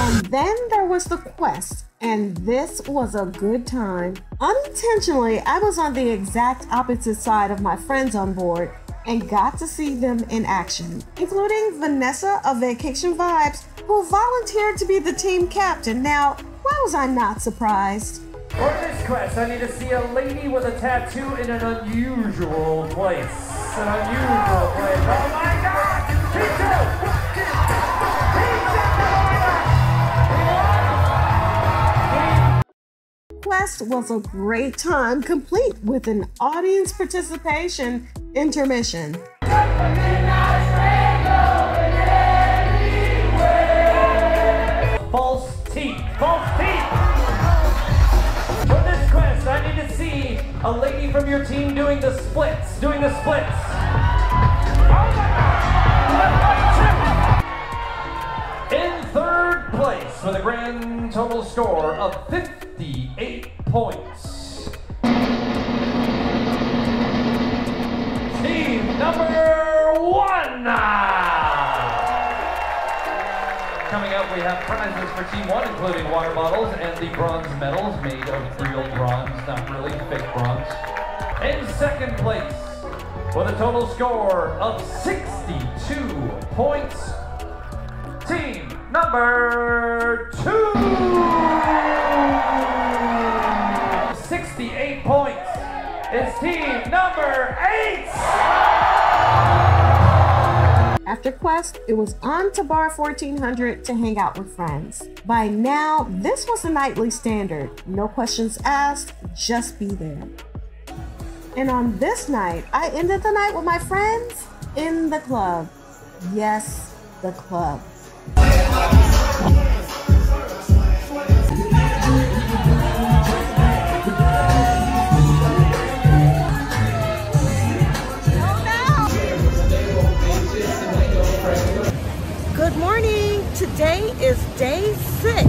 And then there was the quest, and this was a good time. Unintentionally, I was on the exact opposite side of my friends on board and got to see them in action, including Vanessa of Vacation Vibes, who volunteered to be the team captain. Now, why was I not surprised? For this quest, I need to see a lady with a tattoo in an unusual place. An unusual place. Oh my God! Quest was a great time, complete with an audience participation intermission. False teeth! False teeth! For this quest, I need to see a lady from your team doing the splits. Doing the splits. Oh my God! In third place with a grand total score of 58 points. Team number 1! Coming up, we have prizes for Team 1, including water bottles and the bronze medals made of real bronze, not really fake bronze. In second place, with a total score of 62 points, Team number 2. 68 points is team number 8. After Quest, it was on to Bar 1400 to hang out with friends. By now, this was the nightly standard. No questions asked, just be there. And on this night, I ended the night with my friends in the club. Yes, the club. Good morning. Today is day 6.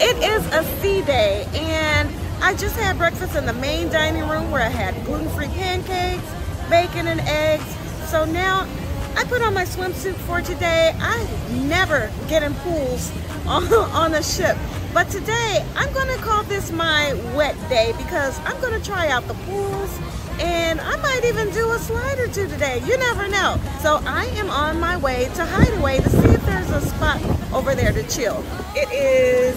It is a C day, and I just had breakfast in the main dining room where I had gluten-free pancakes, bacon, and eggs. So now I put on my swimsuit for today. I never get in pools on a ship, but today I'm going to call this my wet day because I'm going to try out the pools. And I might even do a slide or two today. You never know. So I am on my way to Hideaway to see if there's a spot over there to chill. It is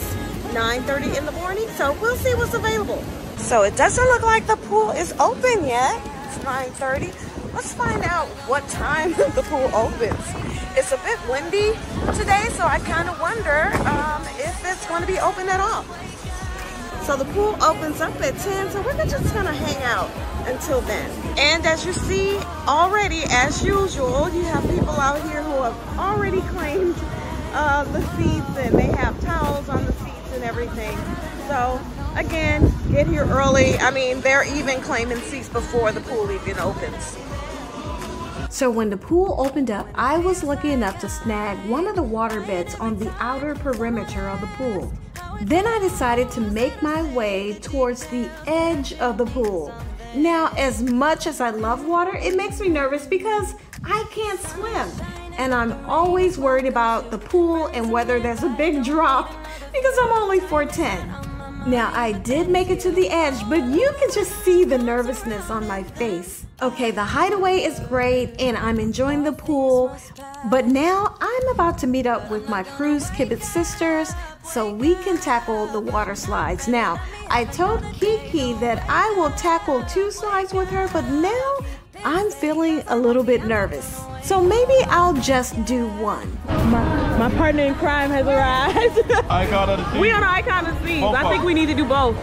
9:30 in the morning, so we'll see what's available. So it doesn't look like the pool is open yet. It's 9:30. Let's find out what time the pool opens. It's a bit windy today, so I kind of wonder if it's going to be open at all. So the pool opens up at 10, so we're just gonna hang out until then. And as you see already, as usual, you have people out here who have already claimed the seats, and they have towels on the seats and everything. So again, get here early. I mean, they're even claiming seats before the pool even opens. So when the pool opened up, I was lucky enough to snag one of the water beds on the outer perimeter of the pool. Then I decided to make my way towards the edge of the pool. Now, as much as I love water, it makes me nervous because I can't swim. And I'm always worried about the pool and whether there's a big drop because I'm only 4'10". Now, I did make it to the edge, but you can just see the nervousness on my face. Okay, the Hideaway is great and I'm enjoying the pool, but now I'm about to meet up with my cruise Kibitz sisters so we can tackle the water slides. Now, I told Kiki that I will tackle 2 slides with her, but now I'm feeling a little bit nervous. So maybe I'll just do one. My partner in crime has arrived. Icon of the seas. We on the icon of the seas. I think we need to do both.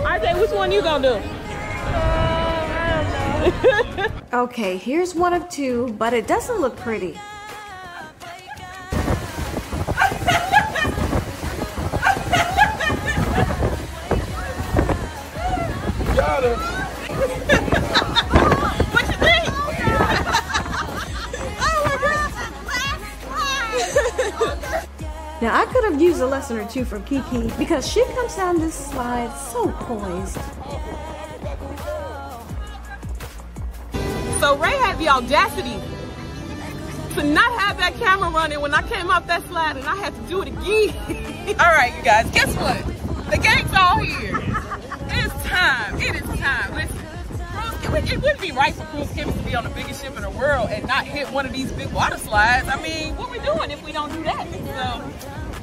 RJ, which one you gonna do? Okay, here's one of 2, but it doesn't look pretty. Got it. What you think? Now I could have used a lesson or 2 from Kiki because she comes down this slide so poised. So Ray had the audacity to not have that camera running when I came off that slide, and I had to do it again. All right, you guys, guess what? The gang's all here. It's time. It is time. Listen, it wouldn't be right for Cruise Kibitz to be on the biggest ship in the world and not hit one of these big water slides. I mean, what we doing if we don't do that? So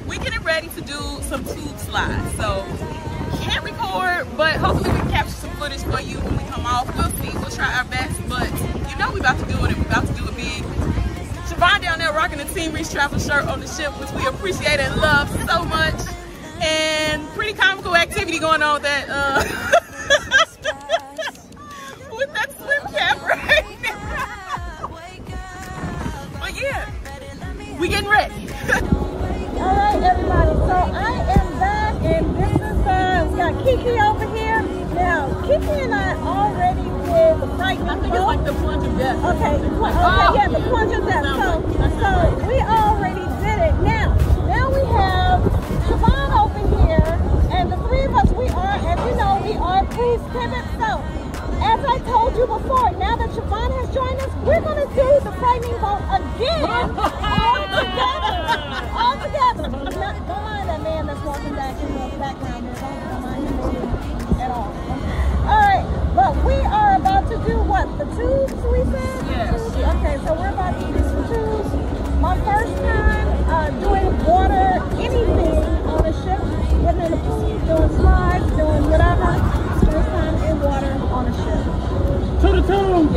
we're getting ready to do some tube slides. So can't record, but hopefully we can capture some footage for you when we come off. We'll see. We'll try our best, but you know we about to do it, and we about to do it big. Siobhan down there rocking the Team Reach travel shirt on the ship, which we appreciate and love so much. And pretty comical activity going on with that with that swim cap right now. But yeah, we getting ready. All right, everybody. So I am back, and this is we got Kiki over here. Now, Kiki and I already did the frightening. I think it's like the plunge of death. Okay, the plunge of death. So we already did it. Now we have Siobhan over here, and the 3 of us, we are, as you know, we are Cruise Kibitz. So, as I told you before, now that Siobhan has joined us, we're going to do the frightening boat again, all together. Don't mind that man that's walking back in the background. Don't mind him at all. All right, but we are about to do what? The tubes, we said? Yes. Okay, so we're about to do some tubes. My first tube.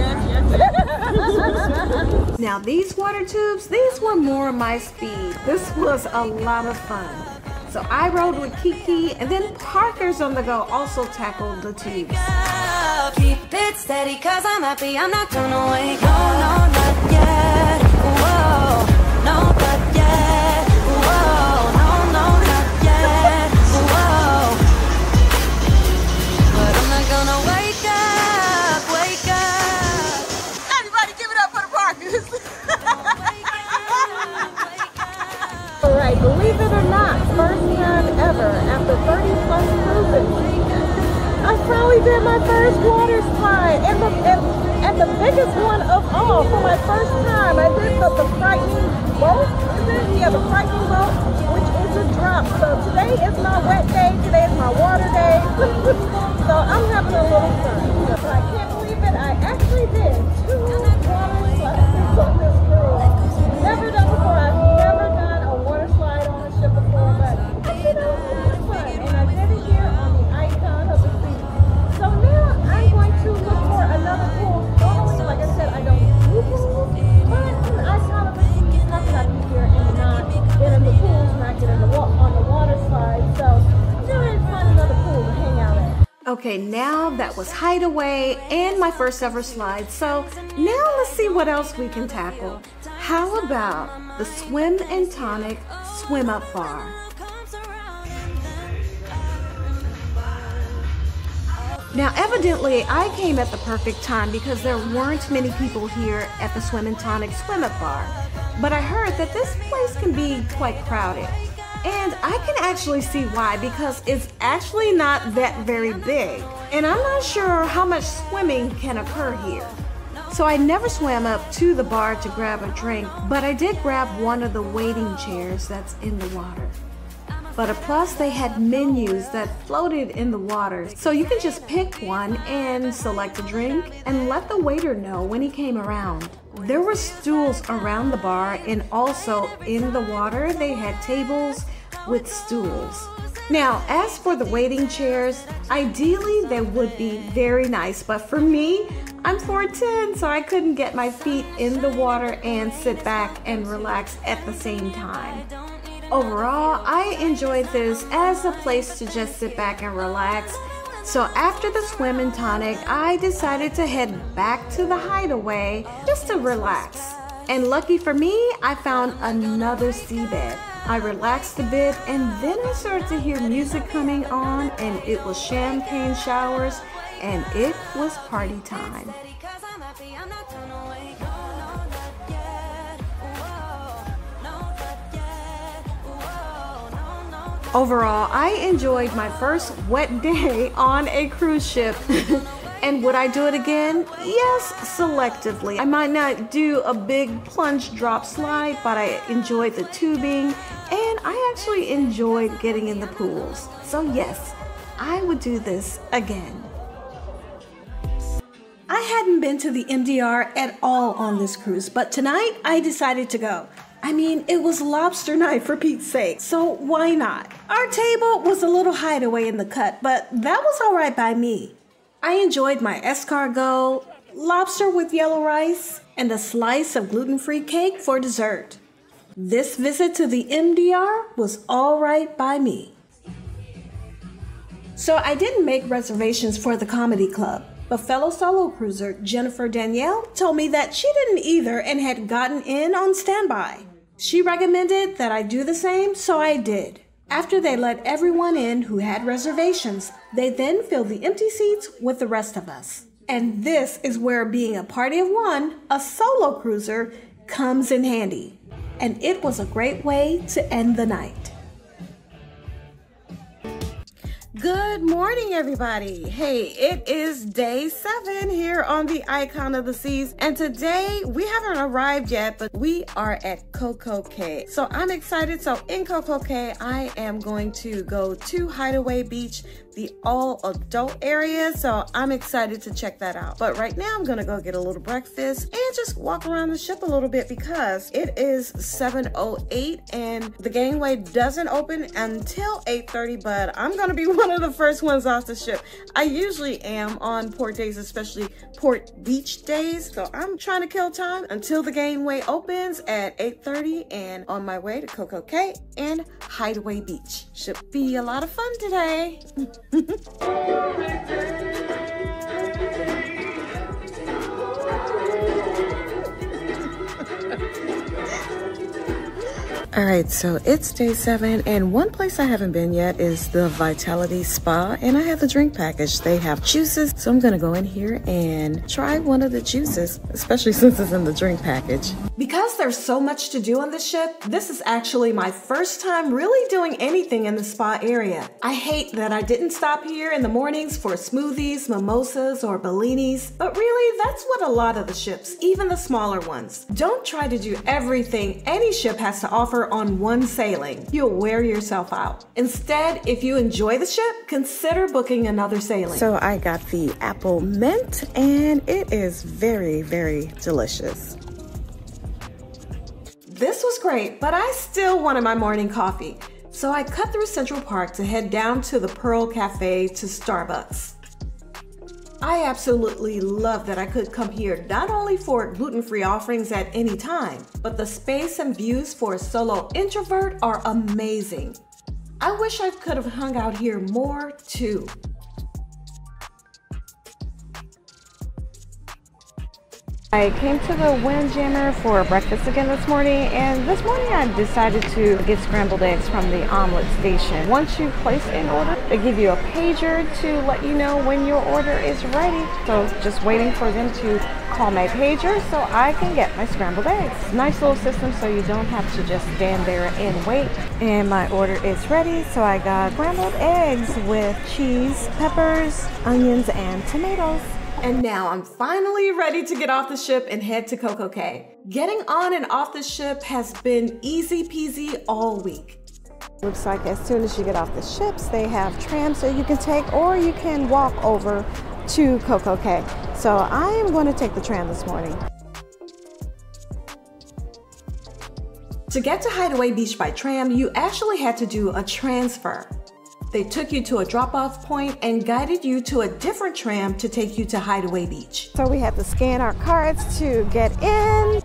Now these water tubes, these were more my speed. This was a lot of fun. So I rode with Kiki, and then Parker's on the go also tackled the tubes. Keep it steady, cause I'm happy, I'm not gonna wake up. No, not yet. Whoa, no, not yet. Whoa, no, not yet. Whoa. But I'm not gonna wake up. Everybody give it up for the Parkers. All right, believe it or not, first time ever after 30 plus cruises, I finally did my first water slide, and the biggest one of all for my first time. I did the frightening boat, is it? Yeah, the frightening boat, which is a drop. So today is my wet day, today is my water day. So I'm having a little fun. So I can't believe it, I actually did 2 water slides on this cruise. Never done before, I've never done a water slide on a ship before, but you know, it's fun. And I did it here on the Icon of the Sea. So now I'm going to look for another pool. Normally, like I said, I don't do pools, but in the Icon of the Sea, how can I be here and not get in the pools, not get in the on the water slide? So I'm going to find another pool to hang out at. Okay, now that was Hideaway and my first ever slide, so now let's see what else we can tackle. How about the Swim and Tonic Swim Up Bar? Now evidently I came at the perfect time because there weren't many people here at the Swim and Tonic Swim Up Bar, but I heard that this place can be quite crowded. And I can actually see why, because it's actually not that very big. And I'm not sure how much swimming can occur here. So I never swam up to the bar to grab a drink, but I did grab one of the waiting chairs that's in the water. But plus they had menus that floated in the water, so you can just pick one and select a drink and let the waiter know when he came around. There were stools around the bar, and also in the water they had tables with stools. Now, as for the waiting chairs, ideally they would be very nice, but for me, I'm 4'10", so I couldn't get my feet in the water and sit back and relax at the same time. Overall, I enjoyed this as a place to just sit back and relax. So after the Swim and Tonic, I decided to head back to the Hideaway just to relax. And lucky for me, I found another seabed. I relaxed a bit, and then I started to hear music coming on, and it was champagne showers, and it was party time. Overall, I enjoyed my first wet day on a cruise ship. And would I do it again? Yes, selectively. I might not do a big plunge drop slide, but I enjoyed the tubing, and I actually enjoyed getting in the pools. So yes, I would do this again. I hadn't been to the MDR at all on this cruise, but tonight I decided to go. I mean, it was lobster night for Pete's sake, so why not? Our table was a little hideaway in the cut, but that was all right by me. I enjoyed my escargot, lobster with yellow rice, and a slice of gluten-free cake for dessert. This visit to the MDR was all right by me. So I didn't make reservations for the comedy club, but fellow solo cruiser Jennifer Danielle told me that she didn't either and had gotten in on standby. She recommended that I do the same, so I did. After they let everyone in who had reservations, they then filled the empty seats with the rest of us. And this is where being a party of one, a solo cruiser, comes in handy. And it was a great way to end the night. Good morning, everybody. Hey, it is day 7 here on the Icon of the Seas, and today we haven't arrived yet, but we are at Coco Cay. So I'm excited. So in Coco Cay, I am going to go to Hideaway Beach, the all-adult area. So I'm excited to check that out. But right now I'm gonna go get a little breakfast and just walk around the ship a little bit because it is 7:08 and the gangway doesn't open until 8:30, but I'm gonna be one one of the first ones off the ship. I usually am on port days, especially port beach days. So I'm trying to kill time until the gangway opens at 8:30 and on my way to Coco Cay and Hideaway Beach. Should be a lot of fun today. All right, so it's day 7, and one place I haven't been yet is the Vitality Spa, and I have the drink package. They have juices, so I'm gonna go in here and try one of the juices, especially since it's in the drink package. Because there's so much to do on the ship, this is actually my first time really doing anything in the spa area. I hate that I didn't stop here in the mornings for smoothies, mimosas, or bellinis, but really that's what a lot of the ships, even the smaller ones. Don't try to do everything any ship has to offer on one sailing. You'll wear yourself out. Instead, if you enjoy the ship, consider booking another sailing. So I got the apple mint, and it is very, very delicious. This was great, but I still wanted my morning coffee. So I cut through Central Park to head down to the Pearl Cafe to Starbucks. I absolutely love that I could come here not only for gluten-free offerings at any time, but the space and views for a solo introvert are amazing. I wish I could have hung out here more too. I came to the Windjammer for breakfast again this morning, and this morning I decided to get scrambled eggs from the omelet station. Once you place an order, they give you a pager to let you know when your order is ready. So just waiting for them to call my pager so I can get my scrambled eggs. Nice little system so you don't have to just stand there and wait. And my order is ready, so I got scrambled eggs with cheese, peppers, onions, and tomatoes. And now I'm finally ready to get off the ship and head to Coco Cay. Getting on and off the ship has been easy peasy all week. Looks like as soon as you get off the ships, they have trams that you can take, or you can walk over to Coco Cay. So I am going to take the tram this morning. To get to Hideaway Beach by tram, you actually had to do a transfer. They took you to a drop-off point and guided you to a different tram to take you to Hideaway Beach. So we had to scan our cards to get in.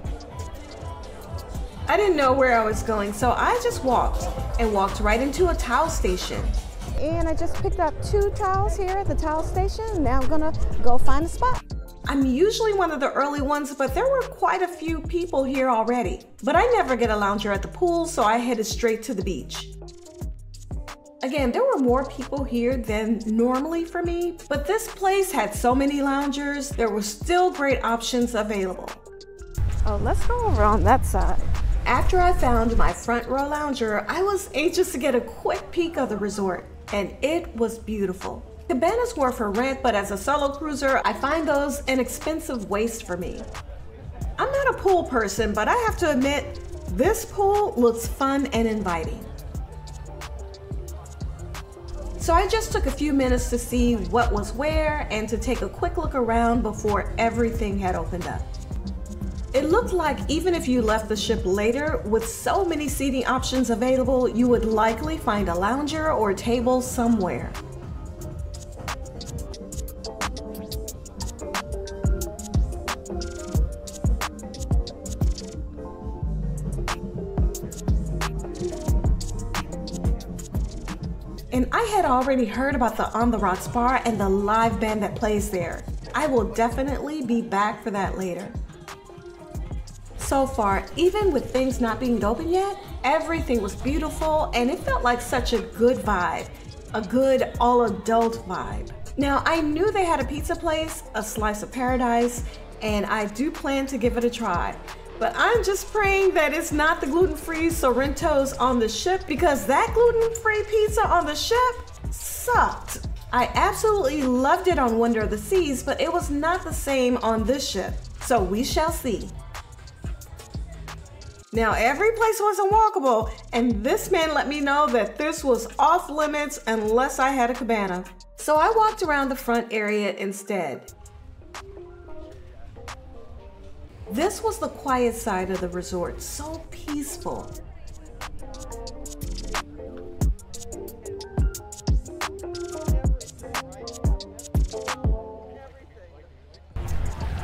I didn't know where I was going, so I just walked right into a towel station. And I just picked up 2 towels here at the towel station. Now I'm gonna go find a spot. I'm usually one of the early ones, but there were quite a few people here already. But I never get a lounger at the pool, so I headed straight to the beach. Again, there were more people here than normally for me, but this place had so many loungers, there were still great options available. Oh, let's go over on that side. After I found my front row lounger, I was anxious to get a quick peek of the resort, and it was beautiful. Cabanas were for rent, but as a solo cruiser, I find those an expensive waste for me. I'm not a pool person, but I have to admit, this pool looks fun and inviting. So I just took a few minutes to see what was where and to take a quick look around before everything had opened up. It looked like even if you left the ship later, with so many seating options available, you would likely find a lounger or table somewhere. And I had already heard about the On the Rocks bar and the live band that plays there. I will definitely be back for that later. So far, even with things not being open yet, everything was beautiful and it felt like such a good vibe, a good all-adult vibe. Now, I knew they had a pizza place, a Slice of Paradise, and I do plan to give it a try. But I'm just praying that it's not the gluten-free Sorrento's on the ship, because that gluten-free pizza on the ship sucked. I absolutely loved it on Wonder of the Seas, but it was not the same on this ship. So we shall see. Now, every place wasn't walkable, and this man let me know that this was off limits unless I had a cabana. So I walked around the front area instead. This was the quiet side of the resort, so peaceful.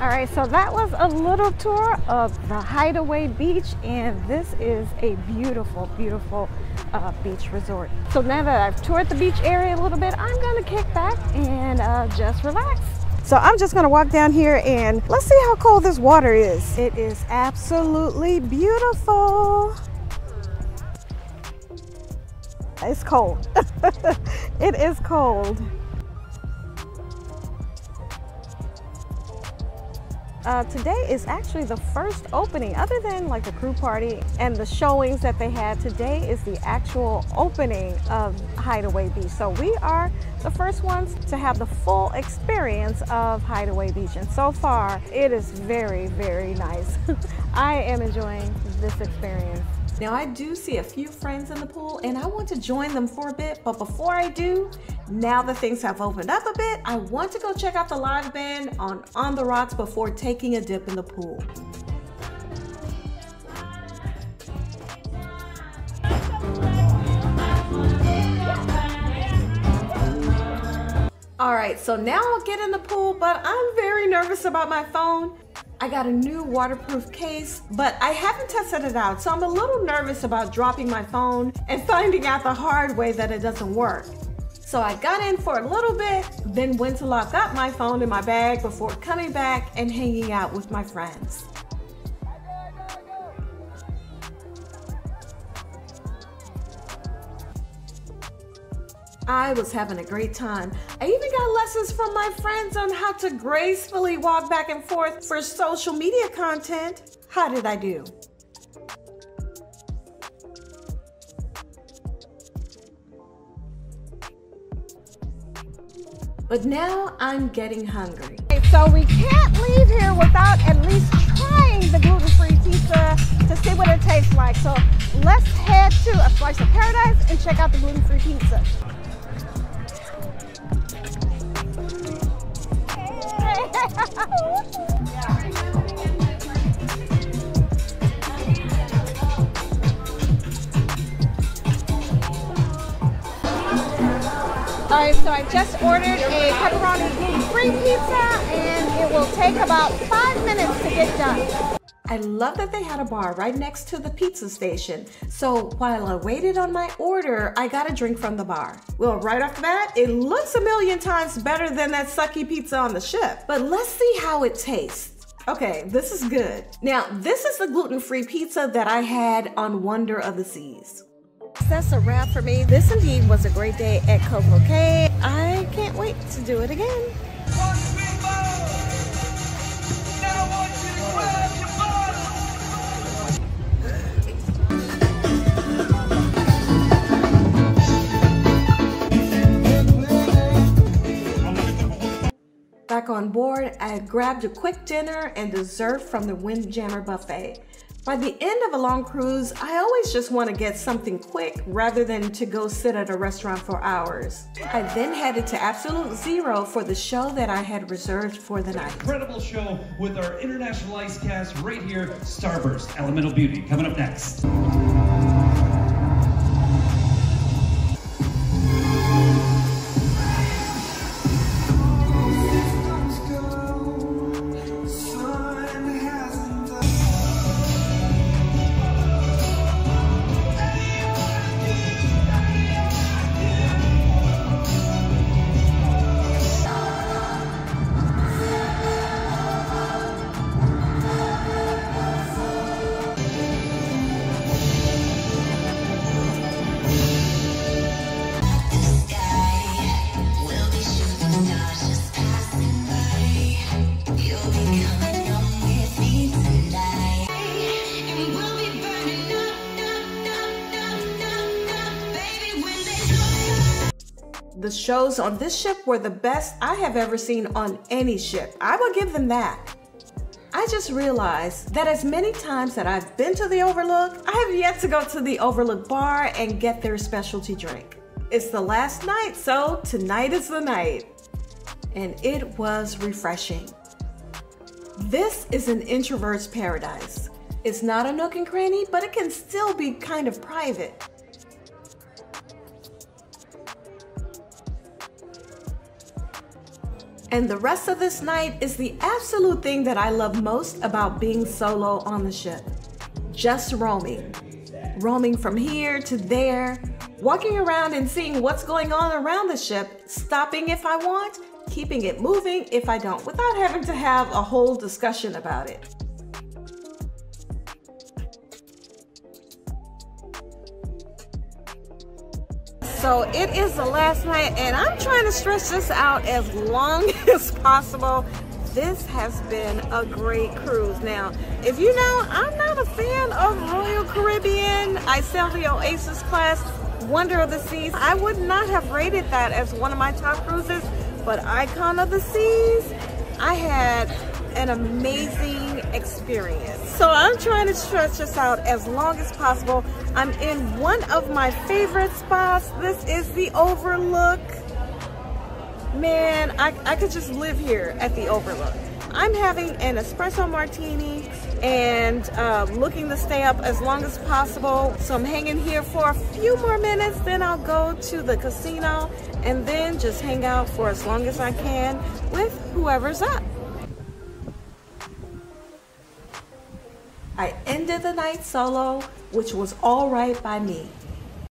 All right, so that was a little tour of the Hideaway Beach, and this is a beautiful, beautiful beach resort. So now that I've toured the beach area a little bit, I'm gonna kick back and just relax. So I'm just gonna walk down here and let's see how cold this water is. It is absolutely beautiful. It's cold. It is cold. Today is actually the first opening, other than like the crew party and the showings that they had. Today is the actual opening of Hideaway Beach. So we are the first ones to have the full experience of Hideaway Beach. And so far, it is very, very nice. I am enjoying this experience. Now I do see a few friends in the pool and I want to join them for a bit, but before I do, now that things have opened up a bit, I want to go check out the live band on the rocks before taking a dip in the pool. All right, so now I'll get in the pool, but I'm very nervous about my phone. I got a new waterproof case, but I haven't tested it out, so I'm a little nervous about dropping my phone and finding out the hard way that it doesn't work. So I got in for a little bit, then went to lock up my phone in my bag before coming back and hanging out with my friends. I was having a great time. I even got lessons from my friends on how to gracefully walk back and forth for social media content. How did I do? But now I'm getting hungry. So we can't leave here without at least trying the gluten-free pizza to see what it tastes like. So let's head to a Slice of Paradise and check out the gluten-free pizza. Alright, so I just ordered a pepperoni gluten-free pizza and it will take about 5 minutes to get done. I love that they had a bar right next to the pizza station. So while I waited on my order, I got a drink from the bar. Well, right off the bat, it looks a million times better than that sucky pizza on the ship. But let's see how it tastes. Okay, this is good. Now, this is the gluten-free pizza that I had on Wonder of the Seas. That's a wrap for me. This indeed was a great day at Coco Cay. I can't wait to do it again. Back on board, I grabbed a quick dinner and dessert from the Windjammer buffet. By the end of a long cruise, I always just want to get something quick rather than to go sit at a restaurant for hours. I then headed to Absolute Zero for the show that I had reserved for the night. Incredible show with our international ice cast right here, Starburst, Elemental Beauty, coming up next. The shows on this ship were the best I have ever seen on any ship. I will give them that. I just realized that as many times that I've been to the Overlook, I have yet to go to the Overlook bar and get their specialty drink. It's the last night, so tonight is the night. And it was refreshing. This is an introvert's paradise. It's not a nook and cranny, but it can still be kind of private. And the rest of this night is the absolute thing that I love most about being solo on the ship. Just roaming. Roaming from here to there, walking around and seeing what's going on around the ship, stopping if I want, keeping it moving if I don't, without having to have a whole discussion about it. So it is the last night and I'm trying to stretch this out as long as possible. This has been a great cruise. Now, if you know, I'm not a fan of Royal Caribbean. I sailed the Oasis class, Wonder of the Seas. I would not have rated that as one of my top cruises, but Icon of the Seas, I had an amazing experience. So I'm trying to stretch this out as long as possible. I'm in one of my favorite spots. This is the Overlook. Man, I could just live here at the Overlook. I'm having an espresso martini and looking to stay up as long as possible. So I'm hanging here for a few more minutes, then I'll go to the casino and then just hang out for as long as I can with whoever's up. I ended the night solo, which was all right by me.